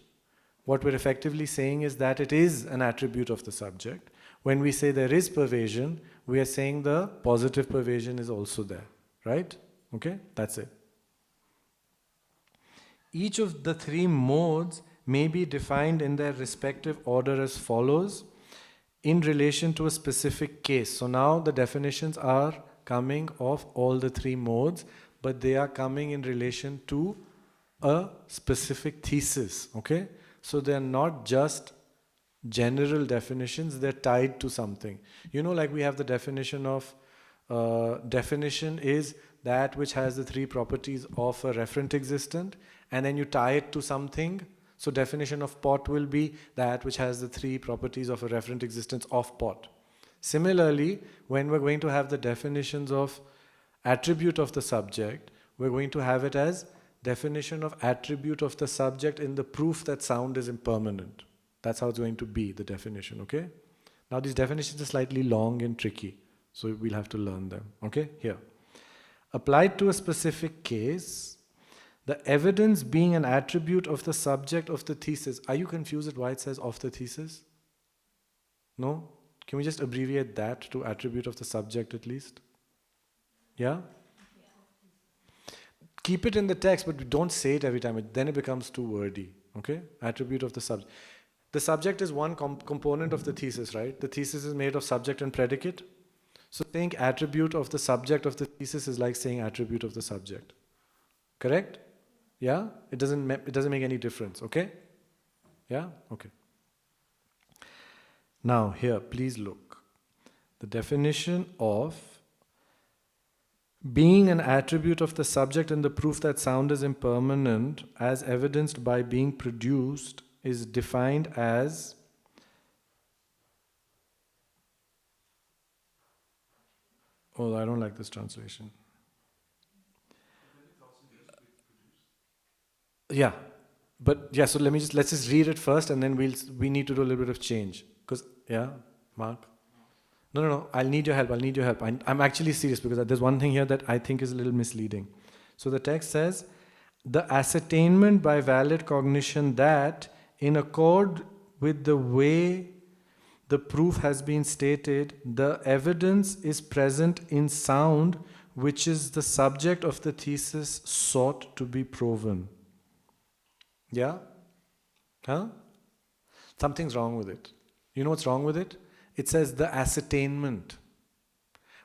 what we're effectively saying is that it is an attribute of the subject. When we say there is pervasion, we are saying the positive pervasion is also there, right? Okay, that's it. Each of the three modes may be defined in their respective order as follows in relation to a specific case. So now the definitions are coming of all the three modes, but they are coming in relation to a specific thesis, okay? So they're not just general definitions, they're tied to something. You know, like we have the definition of, definition is that which has the three properties of a referent existent, and then you tie it to something. So definition of pot will be that which has the three properties of a referent existence of pot. Similarly, when we're going to have the definitions of attribute of the subject, we're going to have it as definition of attribute of the subject in the proof that sound is impermanent. That's how it's going to be, the definition, okay? Now these definitions are slightly long and tricky, so we'll have to learn them, okay? Here. Applied to a specific case, the evidence being an attribute of the subject of the thesis. Are you confused at why it says of the thesis? No? Can we just abbreviate that to attribute of the subject at least? Yeah? Keep it in the text, but don't say it every time. Then it becomes too wordy. Okay? Attribute of the subject. The subject is one component of the thesis, right? The thesis is made of subject and predicate. So think attribute of the subject of the thesis is like saying attribute of the subject. Correct? Yeah? It doesn't make any difference. Okay? Yeah? Okay. Now here, please look. The definition of being an attribute of the subject and the proof that sound is impermanent as evidenced by being produced is defined as oh, I don't like this translation. Yeah, but yeah, so let's just read it first, and then we need to do a little bit of change. Because, yeah, Mark? No, I'll need your help. I'm actually serious, because there's one thing here that I think is a little misleading. So the text says, the ascertainment by valid cognition that, in accord with the way the proof has been stated, the evidence is present in sound, which is the subject of the thesis sought to be proven. Yeah? Huh? Something's wrong with it. You know what's wrong with it? It says the ascertainment.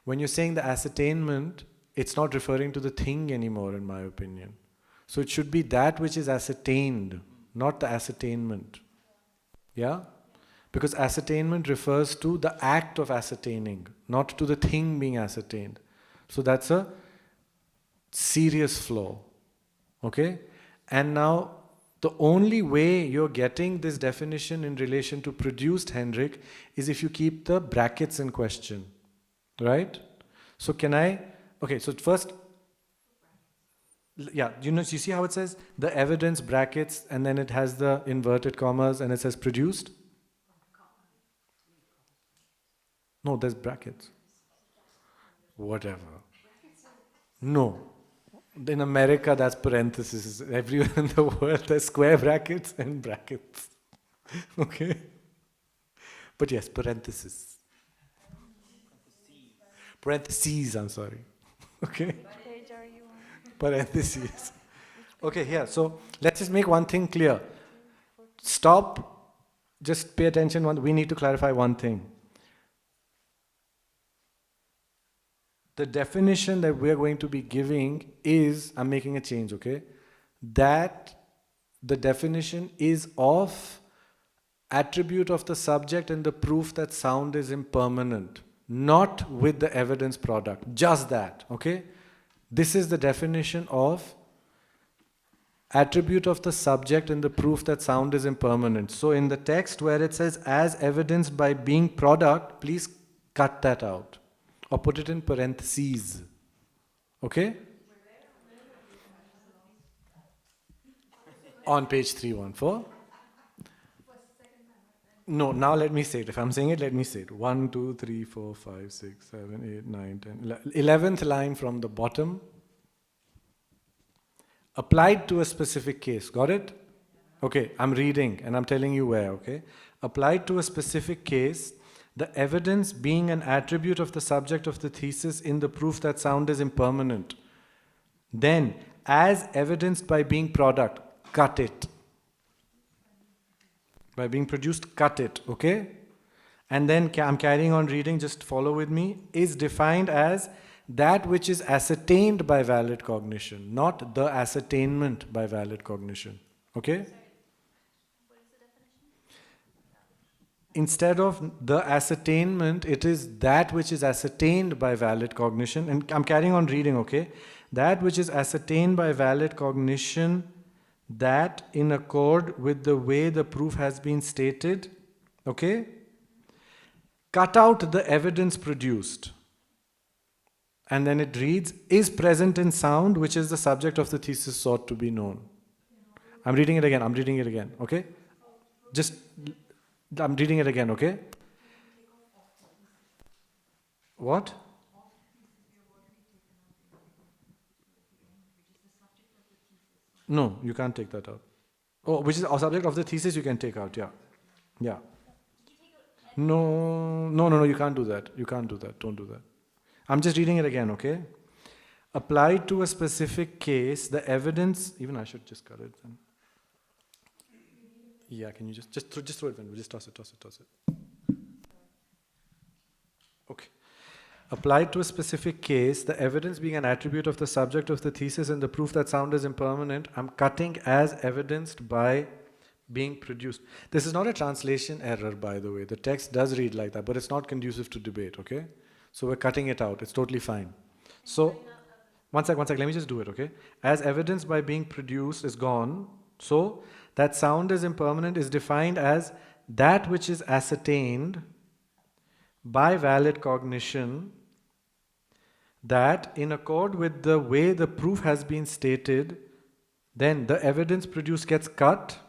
When you're saying the ascertainment, it's not referring to the thing anymore, in my opinion. So it should be that which is ascertained, not the ascertainment. Yeah? Because ascertainment refers to the act of ascertaining, not to the thing being ascertained. So that's a serious flaw. Okay? And now, the only way you're getting this definition in relation to produced, Henrik, is if you keep the brackets in question. Right? So so first, yeah, you see how it says the evidence brackets, and then it has the inverted commas, and it says produced? No, there's brackets. Whatever. No. In America, that's parentheses. Everywhere in the world, there's square brackets and brackets. Okay? But yes, parentheses. Parentheses, I'm sorry. Okay? Parentheses. Okay, here. So let's just make one thing clear. Stop. Just pay attention. We need to clarify one thing. The definition that we are going to be giving is, I'm making a change, okay? That the definition is of attribute of the subject and the proof that sound is impermanent, not with the evidence product, just that, okay? This is the definition of attribute of the subject and the proof that sound is impermanent. So in the text where it says as evidenced by being product, please cut that out or put it in parentheses, okay? On page 314. No, now let me say it. If I'm saying it, let me say it. 1, 2, 3, 4, 5, 6, 7, 8, 9, 10. 11th line from the bottom. Applied to a specific case. Got it? Okay, I'm reading and I'm telling you where, okay? Applied to a specific case, the evidence being an attribute of the subject of the thesis in the proof that sound is impermanent. Then, as evidenced by being product, cut it. By being produced, cut it, okay? And then I'm carrying on reading, just follow with me, is defined as that which is ascertained by valid cognition, not the ascertainment by valid cognition, okay? Instead of the ascertainment, it is that which is ascertained by valid cognition. And I'm carrying on reading, okay? That which is ascertained by valid cognition, that in accord with the way the proof has been stated, okay? Cut out the evidence produced. And then it reads, is present in sound, which is the subject of the thesis sought to be known. I'm reading it again, okay? I'm reading it again, okay? What? No, you can't take that out. Oh, which is a subject of the thesis you can take out, yeah. Yeah. No, you can't do that. You can't do that. Don't do that. I'm just reading it again, okay? Applied to a specific case, the evidence, even I should just cut it then. Yeah, can you just throw it then, just toss it. Okay. Applied to a specific case, the evidence being an attribute of the subject of the thesis and the proof that sound is impermanent, I'm cutting as evidenced by being produced. This is not a translation error, by the way. The text does read like that, but it's not conducive to debate, okay? So we're cutting it out. It's totally fine. So, one sec, let me just do it, okay? As evidenced by being produced is gone. So, that sound is impermanent is defined as that which is ascertained by valid cognition, that in accord with the way the proof has been stated, then the evidence produced gets cut.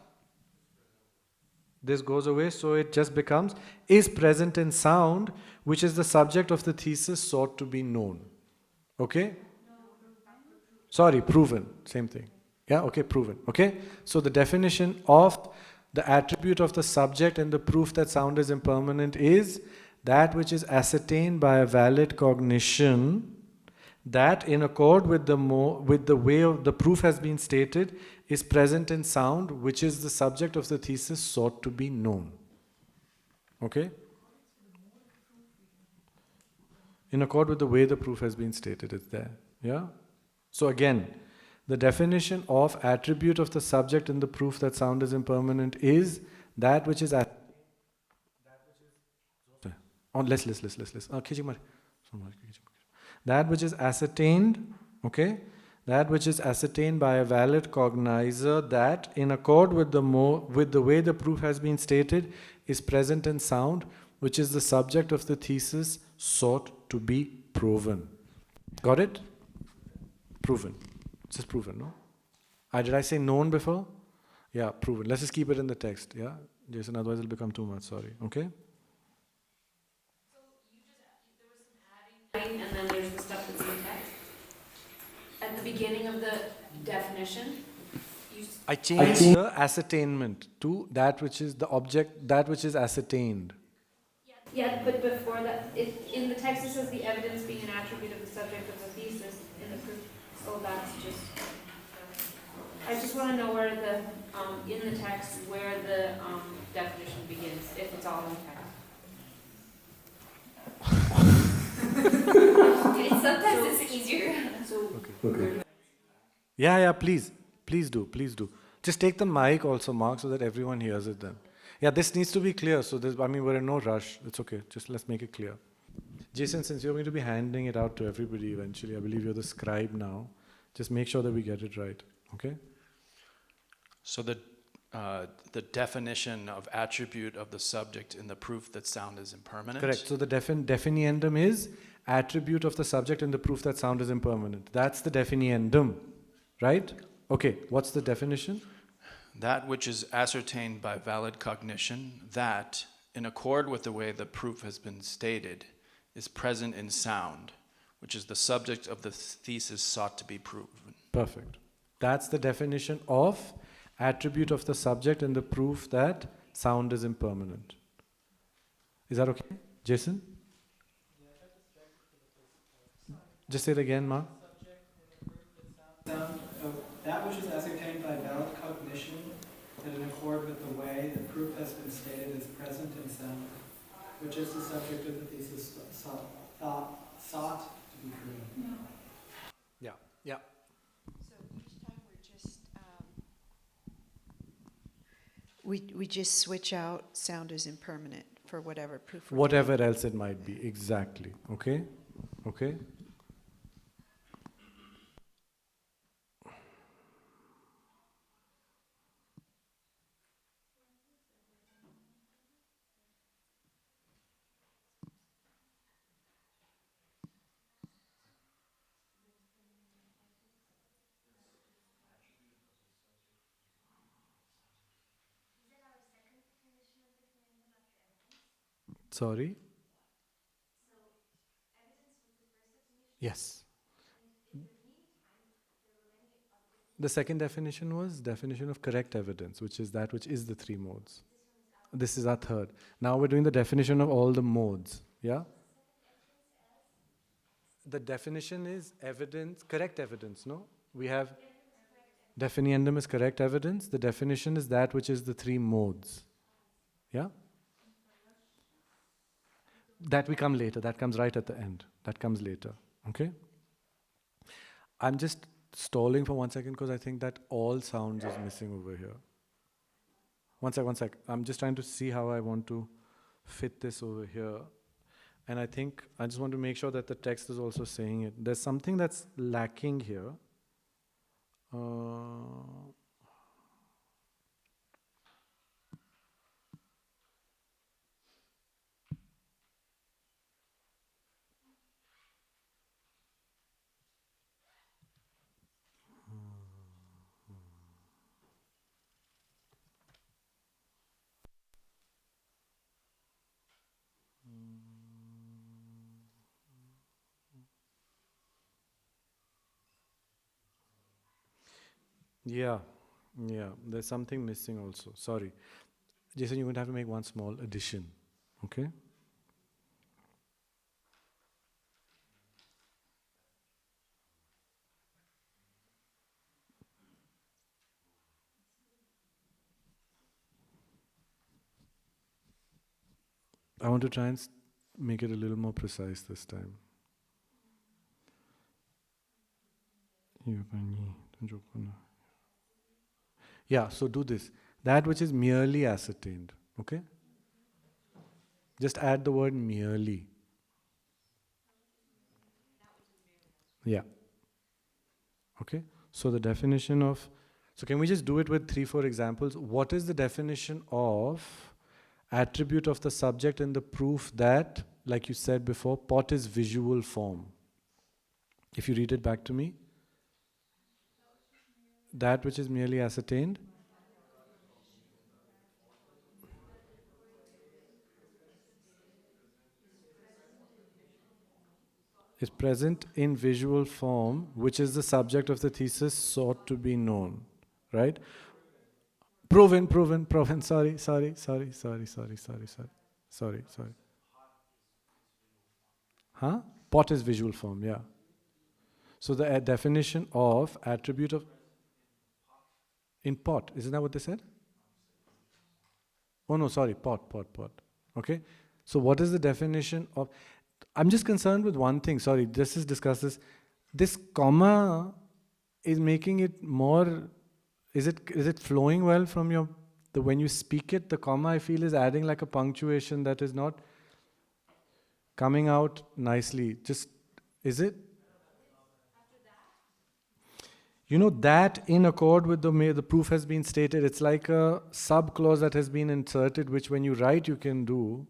This goes away, so it just becomes is present in sound, which is the subject of the thesis sought to be known. Okay? Sorry, proven. Same thing. Yeah, okay, proven. Okay? So the definition of the attribute of the subject and the proof that sound is impermanent is that which is ascertained by a valid cognition, that in accord with the way of the proof has been stated, is present in sound, which is the subject of the thesis sought to be known. Okay? In accord with the way the proof has been stated, it's there. Yeah? So again, the definition of attribute of the subject in the proof that sound is impermanent is that which is less. That which is ascertained, okay? That which is ascertained by a valid cognizer, that in accord with the way the proof has been stated is present in sound, which is the subject of the thesis sought to be proven. Got it? Proven. It's just proven, no? Did I say known before? Yeah, proven. Let's just keep it in the text, yeah? Jason, otherwise it'll become too much, sorry. Okay? And then there's the stuff that's in the text. At the beginning of the definition, I changed the ascertainment to that which is the object, that which is ascertained. Yeah, but before that, in the text it says the evidence being an attribute of the subject of the thesis in the proof. So that's just, I just want to know where the, in the text, where the definition begins, if it's all in text. Sometimes it's easier. So, Okay. Yeah, please do. Just take the mic also, Mark, so that everyone hears it then. Yeah, this needs to be clear. So we're in no rush. It's okay. Just let's make it clear. Jason, since you're going to be handing it out to everybody eventually, I believe you're the scribe now. Just make sure that we get it right. Okay? So the definition of attribute of the subject in the proof that sound is impermanent? Correct. So the definiendum is attribute of the subject in the proof that sound is impermanent. That's the definiendum. Right? Okay. What's the definition? That which is ascertained by valid cognition, that, in accord with the way the proof has been stated, is present in sound, which is the subject of the thesis sought to be proven. Perfect. That's the definition of attribute of the subject in the proof that sound is impermanent. Is that okay? Jason? Just say it again, Mark. Sound of that which is ascertained by valid cognition, that in accord with the way the proof has been stated is present in sound, which is the subject of the thesis sought to be proven. Yeah. So each time we just switch out sound is impermanent for whatever proof. Whatever else it might be. Exactly. Okay? Okay? Sorry? Yes. The second definition was definition of correct evidence, which is that which is the three modes. This is our third. Now we're doing the definition of all the modes. Yeah? The definition is evidence, correct evidence, no? We have definiendum is correct evidence. The definition is that which is the three modes. Yeah? That we come later. That comes right at the end. That comes later. Okay? I'm just stalling for 1 second because I think that all sounds is missing over here. One sec. I'm just trying to see how I want to fit this over here. And I think I just want to make sure that the text is also saying it. There's something that's lacking here. Yeah, there's something missing also. Sorry. Jason, you're going to have to make one small addition. Okay? I want to try and make it a little more precise this time. Yeah, so do this. That which is merely ascertained. Okay? Just add the word merely. Yeah. Okay? So the definition of... So can we just do it with 3-4 examples? What is the definition of attribute of the subject in the proof that, like you said before, pot is visual form? If you read it back to me. That which is merely ascertained is present in visual form, which is the subject of the thesis sought to be known. Right? Proven. Sorry. Huh? Pot is visual form, yeah. So the definition of attribute of in pot, isn't that what they said? Oh no, sorry, pot. Okay? So what is the definition of, I'm just concerned with one thing, sorry, let's just discuss this. This comma is making it more, is it flowing well from your, when you speak it, the comma I feel is adding like a punctuation that is not coming out nicely. Just, is it? You know, that in accord with the proof has been stated, it's like a sub-clause that has been inserted, which when you write you can do,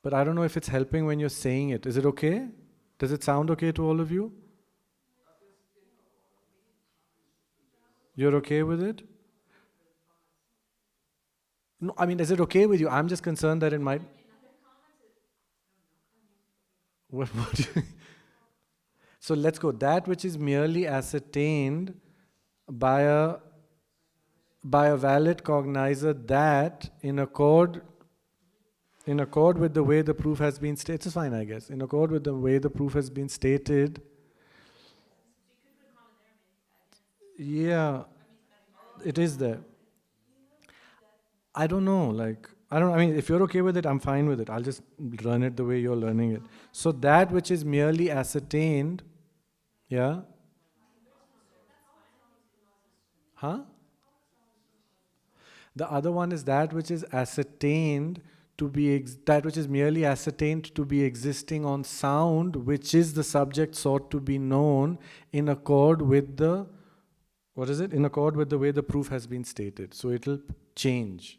but I don't know if it's helping when you're saying it. Is it okay? Does it sound okay to all of you? You're okay with it? No, I mean, is it okay with you? I'm just concerned that it might... What do you... So let's go. That which is merely ascertained by a valid cognizer, that in accord with the way the proof has been stated. It's fine, I guess. In accord with the way the proof has been stated. Yeah, it is there. I don't know. I mean, if you're okay with it, I'm fine with it. I'll just run it the way you're learning it. So that which is merely ascertained. Yeah? Huh? The other one is that which is ascertained to be, that which is merely ascertained to be existing on sound, which is the subject sought to be known in accord with the, what is it? In accord with the way the proof has been stated. So it'll change.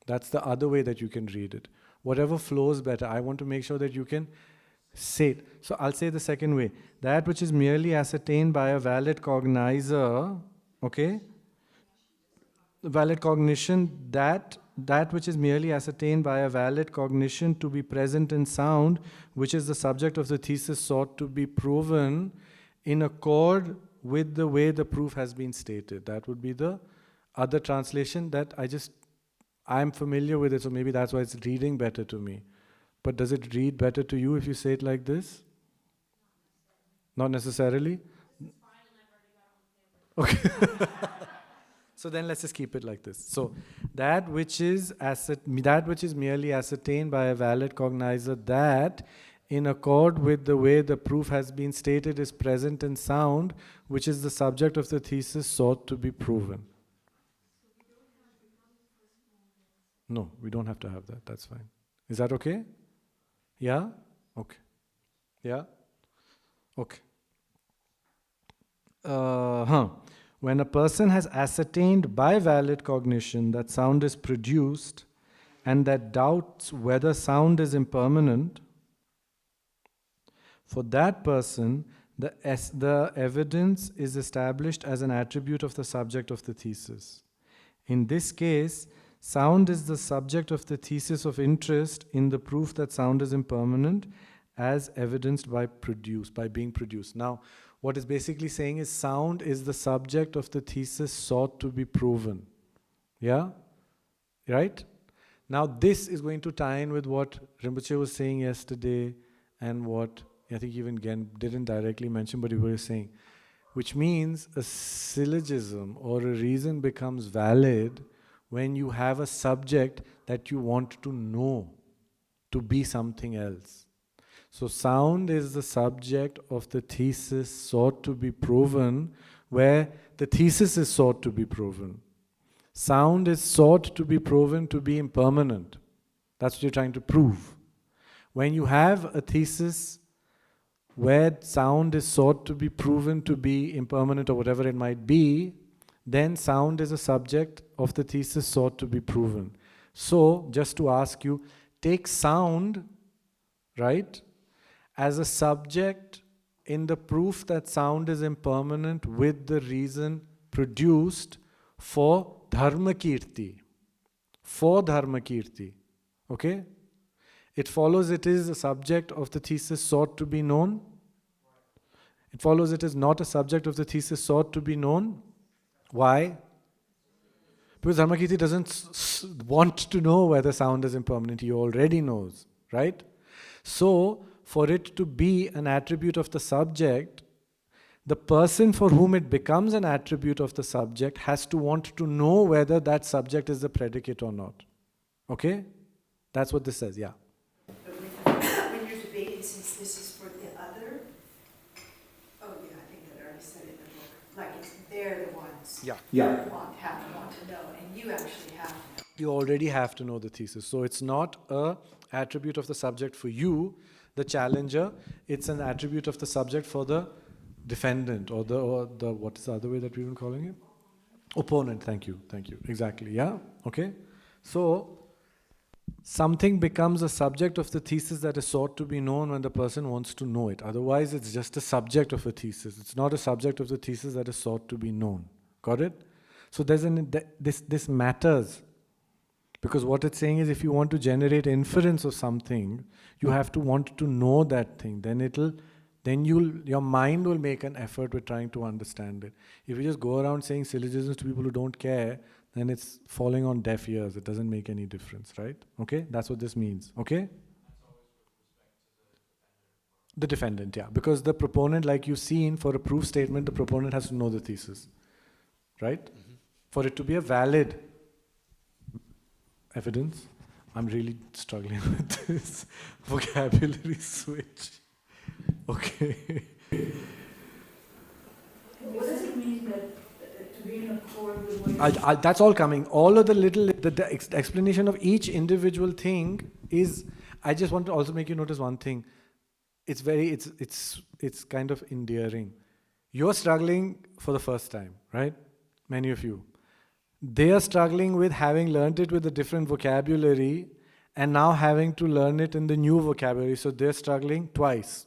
That's the other way that you can read it. Whatever flows better. I want to make sure that you can say it. So I'll say the second way. That which is merely ascertained by a valid cognizer, okay? Valid cognition, that which is merely ascertained by a valid cognition to be present in sound, which is the subject of the thesis sought to be proven in accord with the way the proof has been stated. That would be the other translation that I'm familiar with it, so maybe that's why it's reading better to me. But does it read better to you if you say it like this? Not necessarily? Okay. So then let's just keep it like this. So that which is merely ascertained by a valid cognizer, that in accord with the way the proof has been stated is present in sound, which is the subject of the thesis sought to be proven. No, we don't have to have that. That's fine. Is that okay? Yeah? Okay. Yeah? Okay. When a person has ascertained by valid cognition that sound is produced and that doubts whether sound is impermanent, for that person, the evidence is established as an attribute of the subject of the thesis. In this case, sound is the subject of the thesis of interest in the proof that sound is impermanent, as evidenced by being produced. Now, what it's basically saying is sound is the subject of the thesis sought to be proven. Yeah? Right? Now, this is going to tie in with what Rinpoche was saying yesterday and what I think even Gen didn't directly mention, but he was saying, which means a syllogism or a reason becomes valid when you have a subject that you want to know to be something else. So sound is the subject of the thesis sought to be proven, where the thesis is sought to be proven. Sound is sought to be proven to be impermanent. That's what you're trying to prove. When you have a thesis where sound is sought to be proven to be impermanent or whatever it might be, then sound is a subject of the thesis sought to be proven. So, just to ask you, take sound, right, as a subject in the proof that sound is impermanent with the reason produced for dharmakirti. For dharmakirti. Okay? It follows it is a subject of the thesis sought to be known. It follows it is not a subject of the thesis sought to be known. Why? Because Dharmakirti doesn't want to know whether sound is impermanent. He already knows, right? So, for it to be an attribute of the subject, the person for whom it becomes an attribute of the subject has to want to know whether that subject is the predicate or not. Okay? That's what this says, yeah. When you're debating, since this is for the other, oh yeah, I think I already said it in the book, like it's, they're the ones Yeah. have to want to know, and you actually have to know. You already have to know the thesis. So it's not a attribute of the subject for you, the challenger. It's an attribute of the subject for the defendant, or the what is the other way that we've been calling it? Opponent. Thank you. Exactly. Yeah. Okay. So something becomes a subject of the thesis that is sought to be known when the person wants to know it. Otherwise, it's just a subject of a thesis. It's not a subject of the thesis that is sought to be known. Got it? So there's this matters. Because what it's saying is, if you want to generate inference of something, you have to want to know that thing. Your mind will make an effort with trying to understand it. If you just go around saying syllogisms to people who don't care, then it's falling on deaf ears. It doesn't make any difference, right? Okay? That's what this means. Okay? The defendant, yeah. Because the proponent, like you've seen, for a proof statement, the proponent has to know the thesis. Right? For it to be a valid evidence. I'm really struggling with this vocabulary switch. Okay. What does it mean that to be in accord with what That's all coming. All of the explanation of each individual thing is. I just want to also make you notice one thing. It's kind of endearing. You're struggling for the first time, right? Many of you. They are struggling with having learned it with a different vocabulary and now having to learn it in the new vocabulary. So they're struggling twice.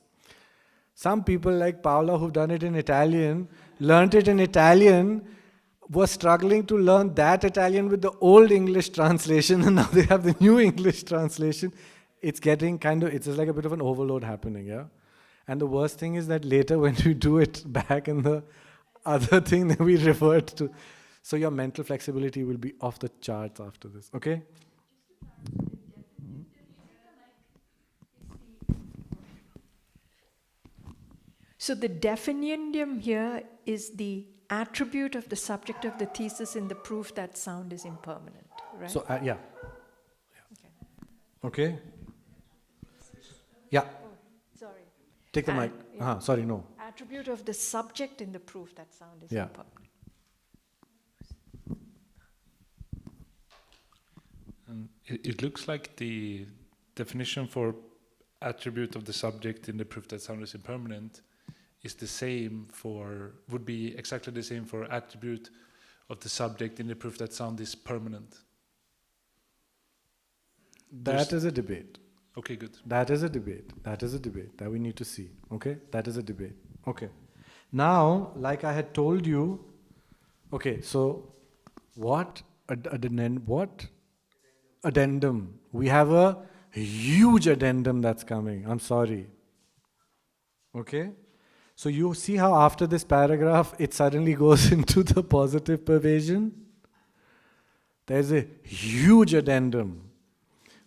Some people like Paola who've done it in Italian, learned it in Italian, were struggling to learn that Italian with the old English translation, and now they have the new English translation. It's getting it's just like a bit of an overload happening, yeah? And the worst thing is that later when we do it back in the other thing, then we revert to. So your mental flexibility will be off the charts after this, okay? So the definiendum here is the attribute of the subject of the thesis in the proof that sound is impermanent, right? So, yeah. Okay? Yeah. Sorry. Take the mic. yeah. Sorry, no. Attribute of the subject in the proof that sound is Yeah. impermanent. It looks like the definition for attribute of the subject in the proof that sound is impermanent is the same would be exactly the same for attribute of the subject in the proof that sound is permanent. That is a debate. Okay, good. That is a debate that we need to see. Okay? That is a debate. Okay. Now, like I had told you, okay, so what? Addendum. We have a huge addendum that's coming. I'm sorry. Okay? So you see how after this paragraph, it suddenly goes into the positive pervasion? There's a huge addendum,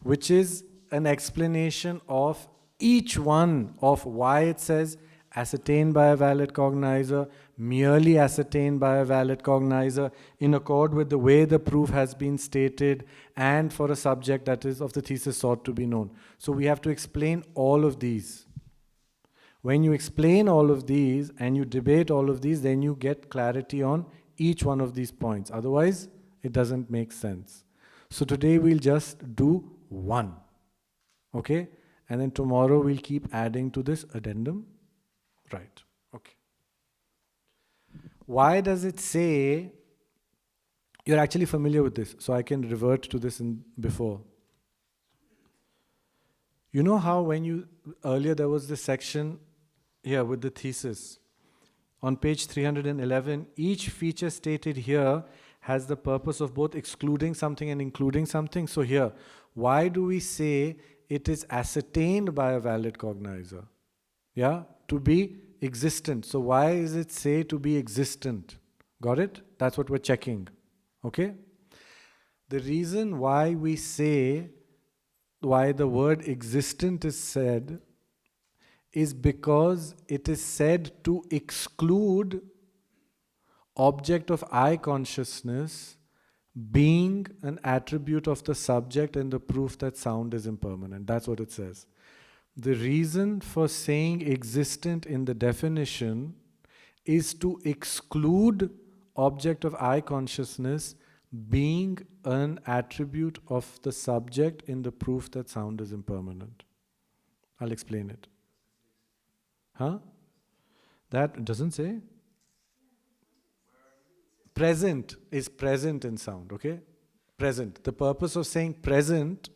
which is an explanation of each one of why it says ascertained by a valid cognizer, merely ascertained by a valid cognizer, in accord with the way the proof has been stated, and for a subject that is of the thesis sought to be known. So we have to explain all of these. When you explain all of these and you debate all of these, then you get clarity on each one of these points. Otherwise, it doesn't make sense. So today we'll just do one. Okay? And then tomorrow we'll keep adding to this addendum. Right. Okay. Why does it say, you're actually familiar with this, so I can revert to this before. You know how earlier there was this section here with the thesis. On page 311, each feature stated here has the purpose of both excluding something and including something. So here, why do we say it is ascertained by a valid cognizer? Yeah? To be existent. So why is it say to be existent? Got it? That's what we're checking. Okay? The reason why we say, why the word existent is said, is because it is said to exclude object of eye consciousness being an attribute of the subject and the proof that sound is impermanent. That's what it says. The reason for saying existent in the definition is to exclude object of eye consciousness being an attribute of the subject in the proof that sound is impermanent. I'll explain it. Huh? That doesn't say. Present is present in sound, okay? Present. The purpose of saying present,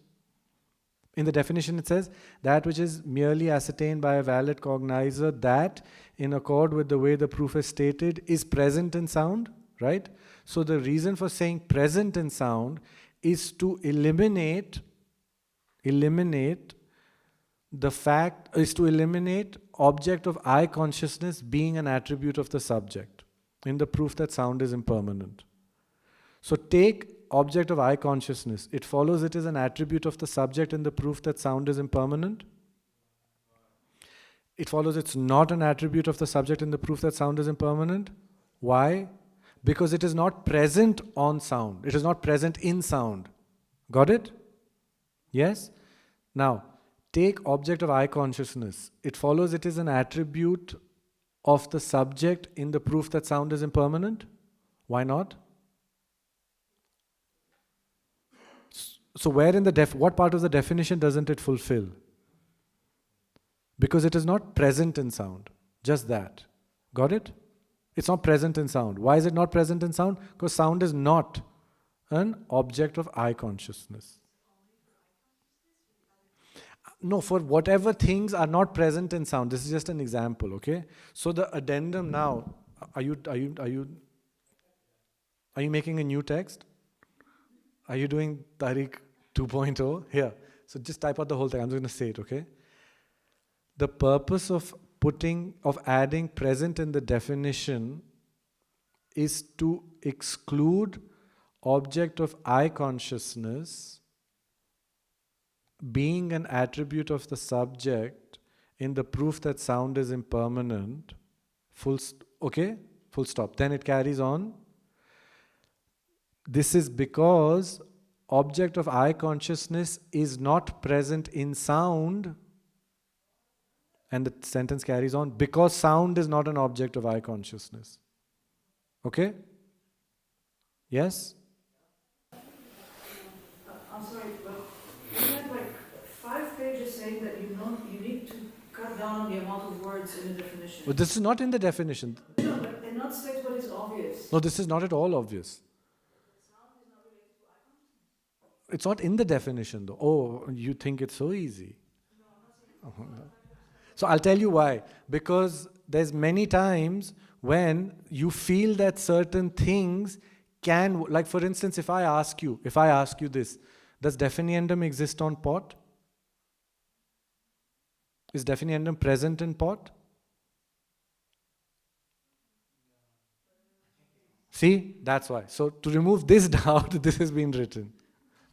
in the definition it says, that which is merely ascertained by a valid cognizer that, in accord with the way the proof is stated, is present in sound, right? So the reason for saying present in sound is to eliminate object of eye consciousness being an attribute of the subject in the proof that sound is impermanent. So take object of eye consciousness. It follows it is an attribute of the subject in the proof that sound is impermanent. It follows it's not an attribute of the subject in the proof that sound is impermanent. Why? Because it is not present on sound. It is not present in sound. Got it? Yes? Now, take object of eye consciousness. It follows it is an attribute of the subject in the proof that sound is impermanent. Why not? So where in the what part of the definition doesn't it fulfill? Because it is not present in sound. Just that. Got it? It's not present in sound. Why is it not present in sound? Because sound is not an object of eye consciousness. No, for whatever things are not present in sound. This is just an example, okay? So the addendum now, are you making a new text? Are you doing Tariq 2.0? Here. So just type out the whole thing. I'm just going to say it, okay? The purpose of adding present in the definition is to exclude object of eye consciousness being an attribute of the subject in the proof that sound is impermanent. Okay? Full stop. Then it carries on. This is because object of eye consciousness is not present in sound. And the sentence carries on, because sound is not an object of eye consciousness. Okay? Yes? I'm sorry, but you had like 5 pages saying that you need to cut down on the amount of words in the definition. But this is not in the definition. No, but and not state what is obvious. No, this is not at all obvious. It's not in the definition though. Oh, you think it's so easy. No. So I'll tell you why. Because there's many times when you feel that certain things can, like for instance, if I ask you this, does definiendum exist on pot? Is definiendum present in pot? See, that's why. So to remove this doubt, this has been written.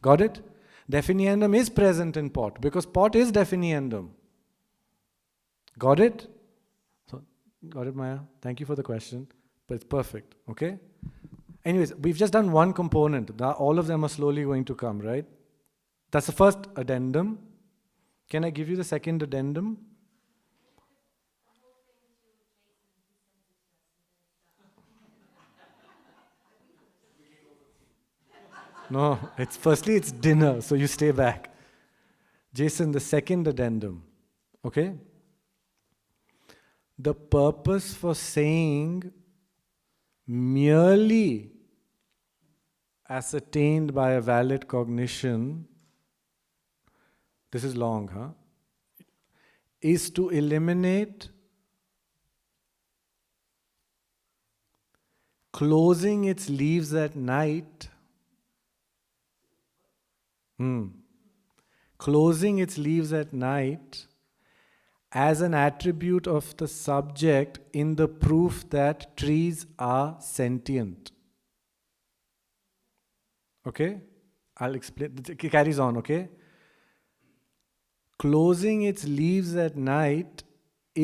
Got it? Definiendum is present in pot because pot is definiendum. Got it? So, got it, Maya? Thank you for the question. But it's perfect, okay? Anyways, we've just done one component. Now all of them are slowly going to come, right? That's the first addendum. Can I give you the second addendum? No, it's dinner, so you stay back. Jason, the second addendum, okay? The purpose for saying merely ascertained by a valid cognition, this is long, huh? Is to eliminate closing its leaves at night. Closing its leaves at night as an attribute of the subject in the proof that trees are sentient. Okay? I'll explain. It carries on, okay? Closing its leaves at night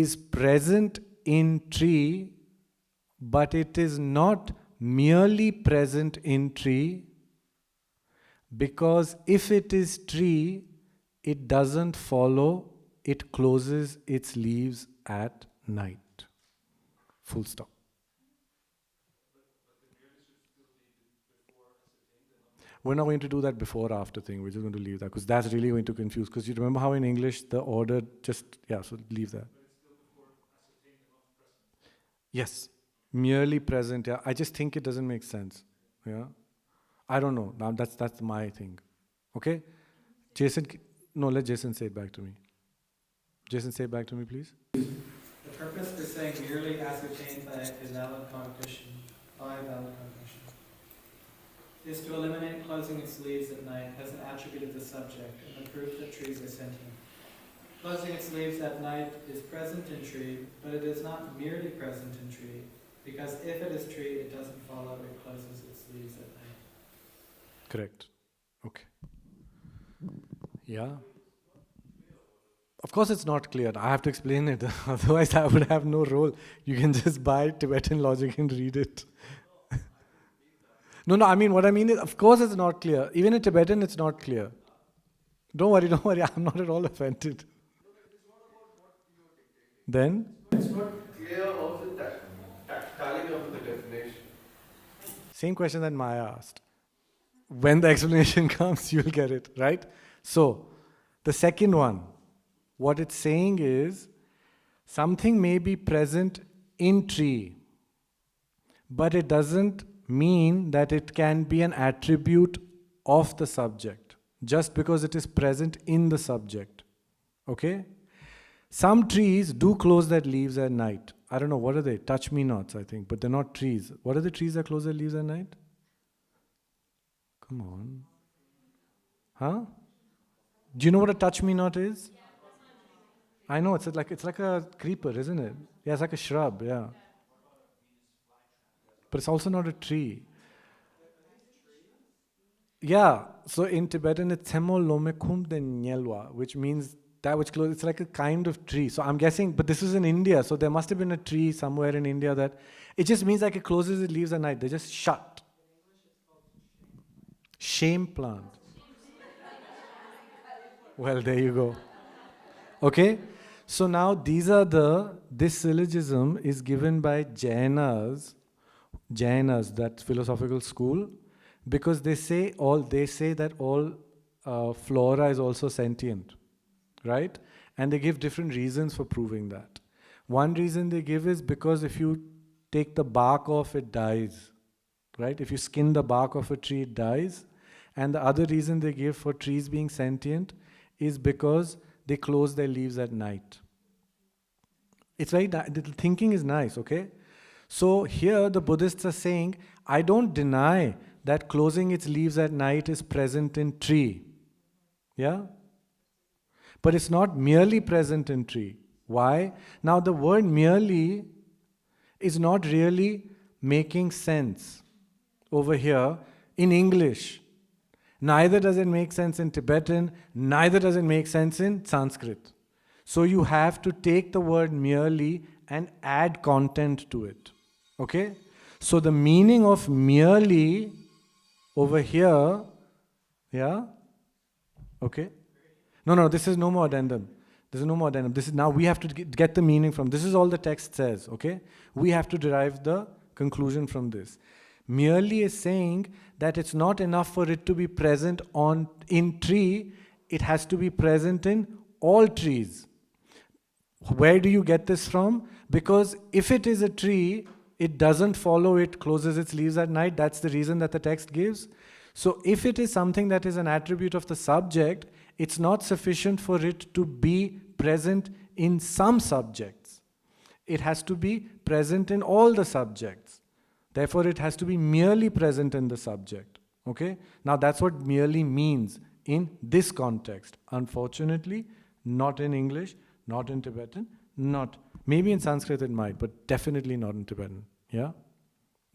is present in tree, but it is not merely present in tree, because if it is tree, it doesn't follow, it closes its leaves at night. Full stop. We're not going to do that before after thing. We're just going to leave that because that's really going to confuse. Because you remember how in English the order just, yeah, so leave that. Yes, merely present. Yeah, I just think it doesn't make sense. Yeah, I don't know. Now that's my thing. Okay, Jason. No, let Jason say it back to me. Jason, say it back to me, please. The purpose for saying merely ascertained by a valid cognition, is to eliminate closing its leaves at night as an attribute of the subject and the proof that trees are sentient. Closing its leaves at night is present in tree, but it is not merely present in tree, because if it is tree, it doesn't follow it closes its leaves at night. Correct. Okay. Yeah. Of course it's not clear. I have to explain it. Otherwise I would have no role. You can just buy Tibetan logic and read it. No, I mean, what I mean is, of course it's not clear. Even in Tibetan it's not clear. Don't worry, I'm not at all offended. Then? It's not clear of the tactility of the definition. Same question that Maya asked. When the explanation comes, you'll get it, right? So, the second one, what it's saying is, something may be present in tree, but it doesn't mean that it can be an attribute of the subject, just because it is present in the subject. Okay? Some trees do close their leaves at night. I don't know, what are they? Touch-me-nots, I think, but they're not trees. What are the trees that close their leaves at night? Come on. Huh? Do you know what a touch-me-not is? I know, it's like a creeper, isn't it? Yeah, it's like a shrub, yeah. But it's also not a tree. Yeah, so in Tibetan it's Tsemo Lomekum de Nyelwa, which means that which closes, it's like a kind of tree. So I'm guessing, but this is in India, so there must have been a tree somewhere in India that, it just means like it closes its leaves at night, they just shut. Shame plant. Well, there you go. Okay? So now this syllogism is given by Jainas, that philosophical school, because they say that all flora is also sentient, right? And they give different reasons for proving that. One reason they give is because if you take the bark off, it dies, right? If you skin the bark of a tree, it dies. And the other reason they give for trees being sentient is because they close their leaves at night. It's very, the thinking is nice, okay? So here the Buddhists are saying, I don't deny that closing its leaves at night is present in tree. Yeah? But it's not merely present in tree. Why? Now the word merely is not really making sense over here in English. Neither does it make sense in Tibetan, neither does it make sense in Sanskrit. So you have to take the word merely and add content to it. Okay? So the meaning of merely over here, yeah? Okay? No, this is no more addendum. This is no more addendum. This is now we have to get the meaning from. This is all the text says, okay? We have to derive the conclusion from this. Merely is saying that it's not enough for it to be present in tree, it has to be present in all trees. Where do you get this from? Because if it is a tree, it doesn't follow it closes its leaves at night. That's the reason that the text gives. So if it is something that is an attribute of the subject, it's not sufficient for it to be present in some subjects. It has to be present in all the subjects. Therefore, it has to be merely present in the subject. Okay? Now, that's what merely means in this context. Unfortunately, not in English, not in Tibetan, not. Maybe in Sanskrit it might, but definitely not in Tibetan. Yeah?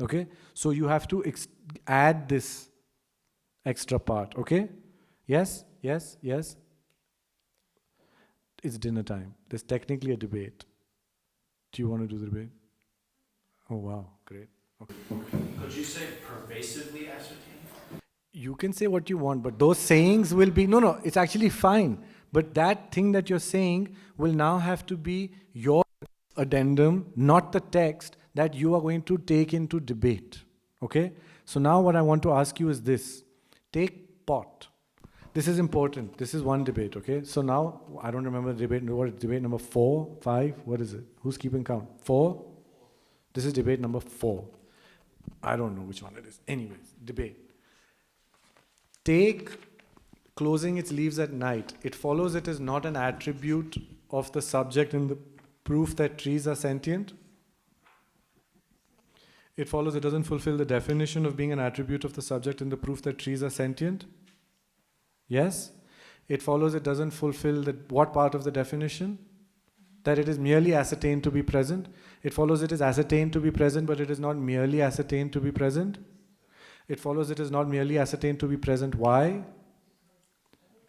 Okay? So you have to add this extra part. Okay? Yes? Yes? Yes? It's dinner time. There's technically a debate. Do you want to do the debate? Oh, wow, great. Could you say pervasively ascertained? You can say what you want, but those sayings will be, no, it's actually fine. But that thing that you're saying will now have to be your addendum, not the text that you are going to take into debate. Okay? So now what I want to ask you is this. Take pot. This is important. This is one debate, okay? So now, I don't remember the debate. What is debate number 4, 5? What is it? Who's keeping count? 4? This is debate number 4. I don't know which one it is. Anyways, debate. Take closing its leaves at night. It follows it is not an attribute of the subject in the proof that trees are sentient. It follows it doesn't fulfill the definition of being an attribute of the subject in the proof that trees are sentient. Yes? It follows it doesn't fulfill what part of the definition? That it is merely ascertained to be present. It follows it is ascertained to be present, but it is not merely ascertained to be present. It follows it is not merely ascertained to be present. Why?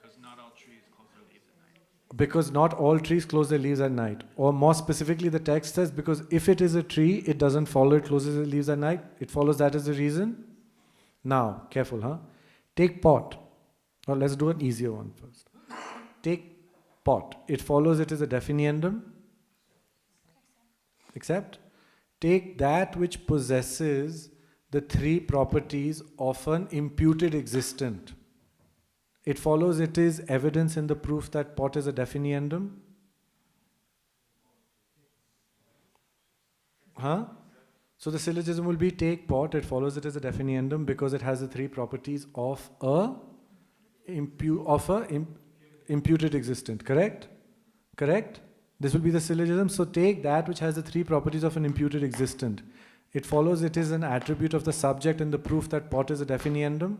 Because not all trees close their leaves at night. Because not all trees close their leaves at night. Or more specifically, the text says, because if it is a tree, it doesn't follow it closes its leaves at night. It follows that as the reason. Now, careful, huh? Take pot. Or let's do an easier one first. Take pot. It follows it is a definiendum. Accept? Take that which possesses the 3 properties of an imputed existent. It follows it is evidence in the proof that pot is a definiendum. Huh? So the syllogism will be take pot. It follows it is a definiendum because it has the 3 properties of a imputed existent. Correct? Correct? This will be the syllogism. So take that which has the 3 properties of an imputed existent. It follows it is an attribute of the subject in the proof that pot is a definiendum.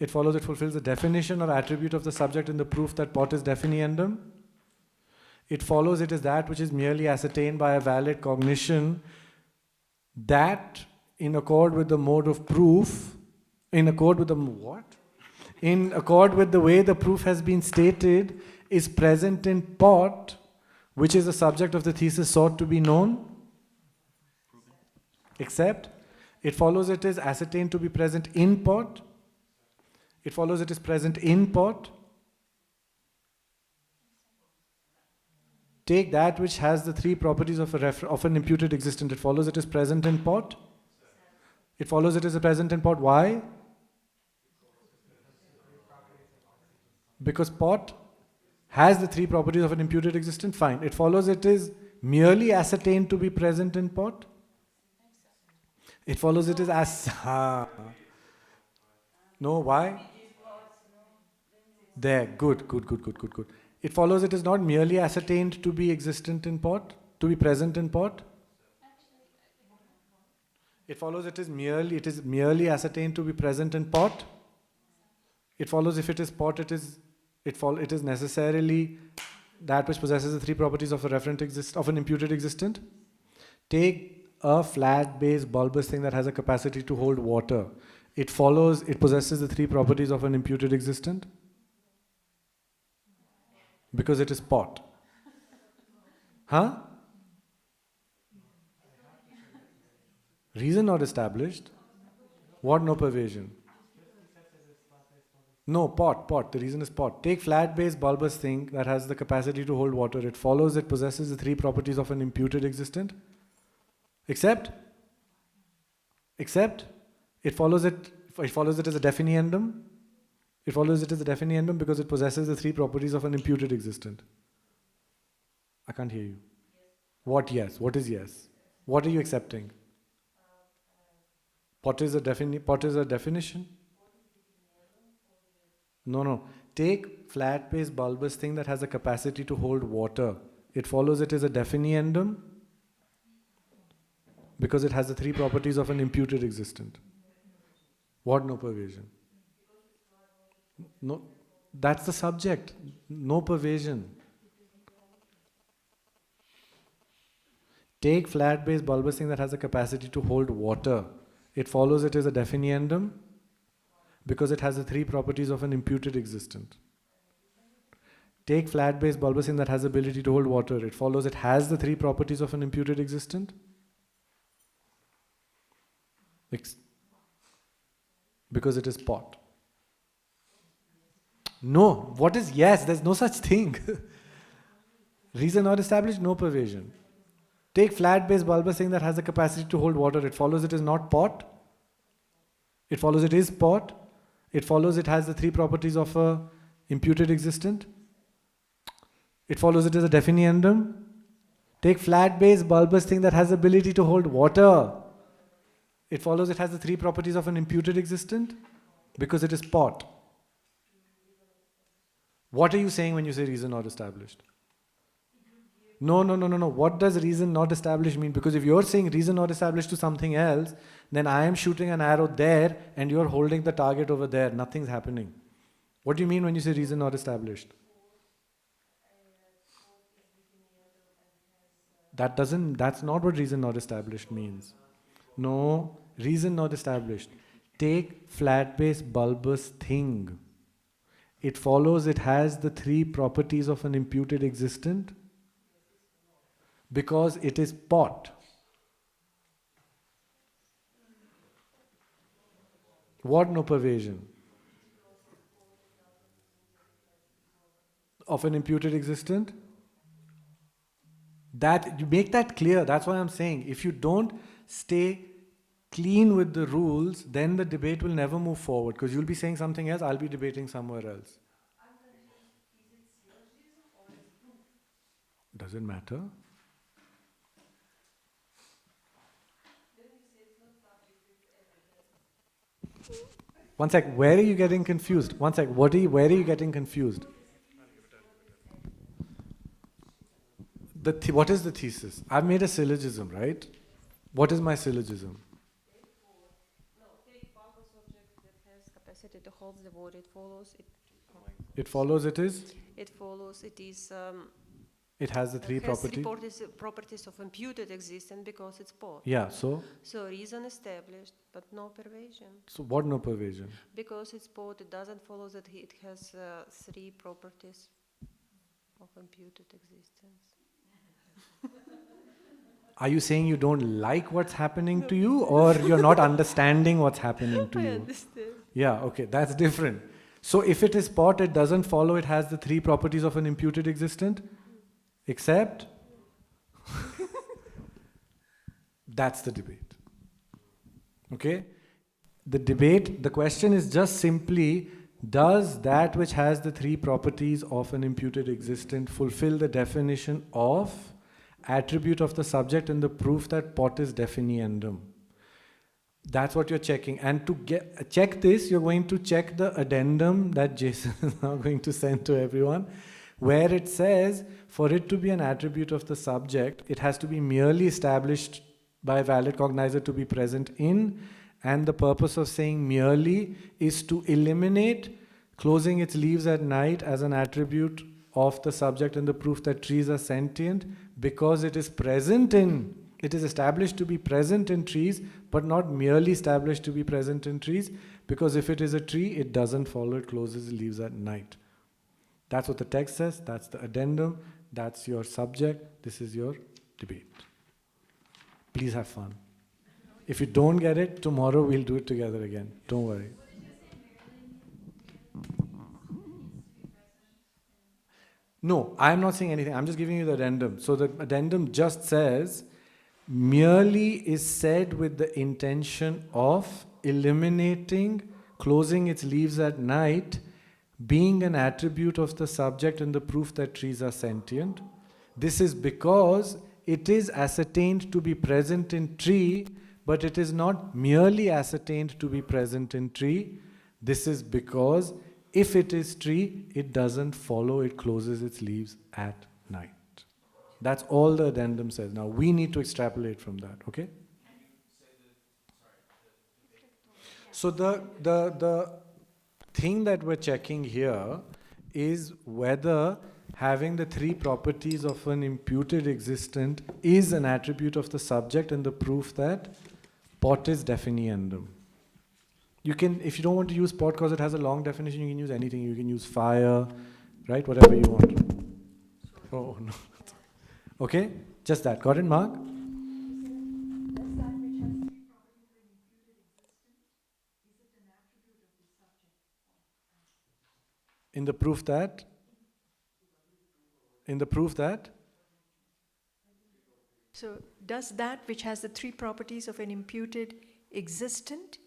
It follows it fulfills the definition or attribute of the subject in the proof that pot is definiendum. It follows it is that which is merely ascertained by a valid cognition that in accord with the mode of proof, in accord with the what? In accord with the way the proof has been stated, is present in pot, which is the subject of the thesis sought to be known. Except, it follows it is ascertained to be present in pot. It follows it is present in pot. Take that which has the 3 properties of an imputed existent. It follows it is present in pot. It follows it is present in pot. Why? Because pot has the 3 properties of an imputed existent. Fine. It follows it is merely ascertained to be present in pot. It follows it is no, why? There, good. It follows it is not merely ascertained to be existent in pot, to be present in pot. It follows it is merely ascertained to be present in pot. It follows if it is pot, it is necessarily that which possesses the 3 properties of an imputed existent. Take a flat base bulbous thing that has a capacity to hold water. It follows it possesses the 3 properties of an imputed existent. Because it is pot. Huh? Reason not established. What no pervasion? No, pot. The reason is pot. Take flat base bulbous thing that has the capacity to hold water. It follows it possesses the 3 properties of an imputed existent. Except? It follows it as a definiendum. It follows it as a definiendum because it possesses the 3 properties of an imputed existent. I can't hear you. What yes? What is yes? What are you accepting? Pot is a definition? No. Take flat base bulbous thing that has a capacity to hold water. It follows it as a definiendum because it has the 3 properties of an imputed existent. What no pervasion? No, that's the subject. No pervasion. Take flat base bulbous thing that has a capacity to hold water. It follows it as a definiendum because it has the 3 properties of an imputed existent. Take flat base bulbous thing that has the ability to hold water. It follows it has the three properties of an imputed existent. Because it is pot. No. What is yes? There's no such thing. Reason not established, no pervasion. Take flat base bulbous thing that has the capacity to hold water. It follows it is not pot. It follows it is pot. It follows it has the three properties of a imputed existent. It follows it is a definiendum. Take flat base bulbous thing that has the ability to hold water. It follows it has the three properties of an imputed existent because it is pot. What are you saying when you say reason not established? No. What does reason not established mean? Because if you're saying reason not established to something else, then I am shooting an arrow there and you're holding the target over there. Nothing's happening. What do you mean when you say reason not established? That's not what reason not established means. No, reason not established. Take flat base bulbous thing. It follows it has the three properties of an imputed existent because it is pot. What no pervasion? Of an imputed existent? That you make that clear. That's why I'm saying if you don't stay clean with the rules, then the debate will never move forward because you'll be saying something else, I'll be debating somewhere else. Doesn't matter. One sec, where are you getting confused? One sec, where are you getting confused? What is the thesis? I've made a syllogism, right? What is my syllogism? Take bulbous object that has capacity to hold the water. It follows it. It follows it is? It follows it is. It has the three properties? Properties of imputed existence because it's pot. Yeah, so? So reason established, but no pervasion. So what no pervasion? Because it's pot, it doesn't follow that it has three properties of imputed existence. Are you saying you don't like what's happening to you or you're not understanding what's happening to I you? understand. Yeah, okay, that's different. So if it is pot, it doesn't follow it has the three properties of an imputed existent? Except? That's the debate. Okay? The question is just simply, does that which has the three properties of an imputed existent fulfill the definition of attribute of the subject in the proof that pot is definiendum? That's what you're checking. And to check this, you're going to check the addendum that Jason is now going to send to everyone, where it says, for it to be an attribute of the subject, it has to be merely established by a valid cognizer to be present in, and the purpose of saying merely is to eliminate closing its leaves at night as an attribute of the subject in the proof that trees are sentient, because it is present in, it is established to be present in trees, but not merely established to be present in trees, because if it is a tree, it doesn't follow it closes its leaves at night. That's what the text says, that's the addendum, that's your subject, this is your debate. Please have fun. If you don't get it, tomorrow we'll do it together again. Don't worry. No, I'm not saying anything. I'm just giving you the addendum. So the addendum just says, merely is said with the intention of eliminating closing its leaves at night being an attribute of the subject in the proof that trees are sentient. This is because it is ascertained to be present in tree, but it is not merely ascertained to be present in tree. This is because if it is tree, it doesn't follow, it closes its leaves at night. That's all the addendum says. Now we need to extrapolate from that, okay? So the thing that we're checking here is whether having the three properties of an imputed existent is an attribute of the subject in the proof that pot is definiendum. You can, if you don't want to use pot because it has a long definition, you can use anything. You can use fire, Write whatever you want. Oh, no. Okay, just that. Got it, Mark? In the proof that? In the proof that? So does that which has the three properties of an imputed existent,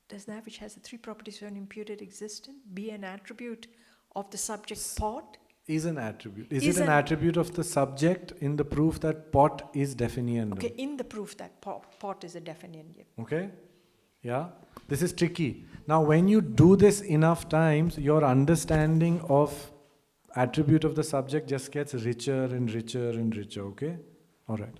does that which has the three properties of an imputed existent be an attribute of the subject pot? Is an attribute. Is Is it an an- attribute of the subject in the proof that pot is definiendum? Okay, in the proof that pot is a definiendum. Okay? Yeah? This is tricky. Now, when you do this enough times, your understanding of attribute of the subject just gets richer and richer and richer, okay? All right.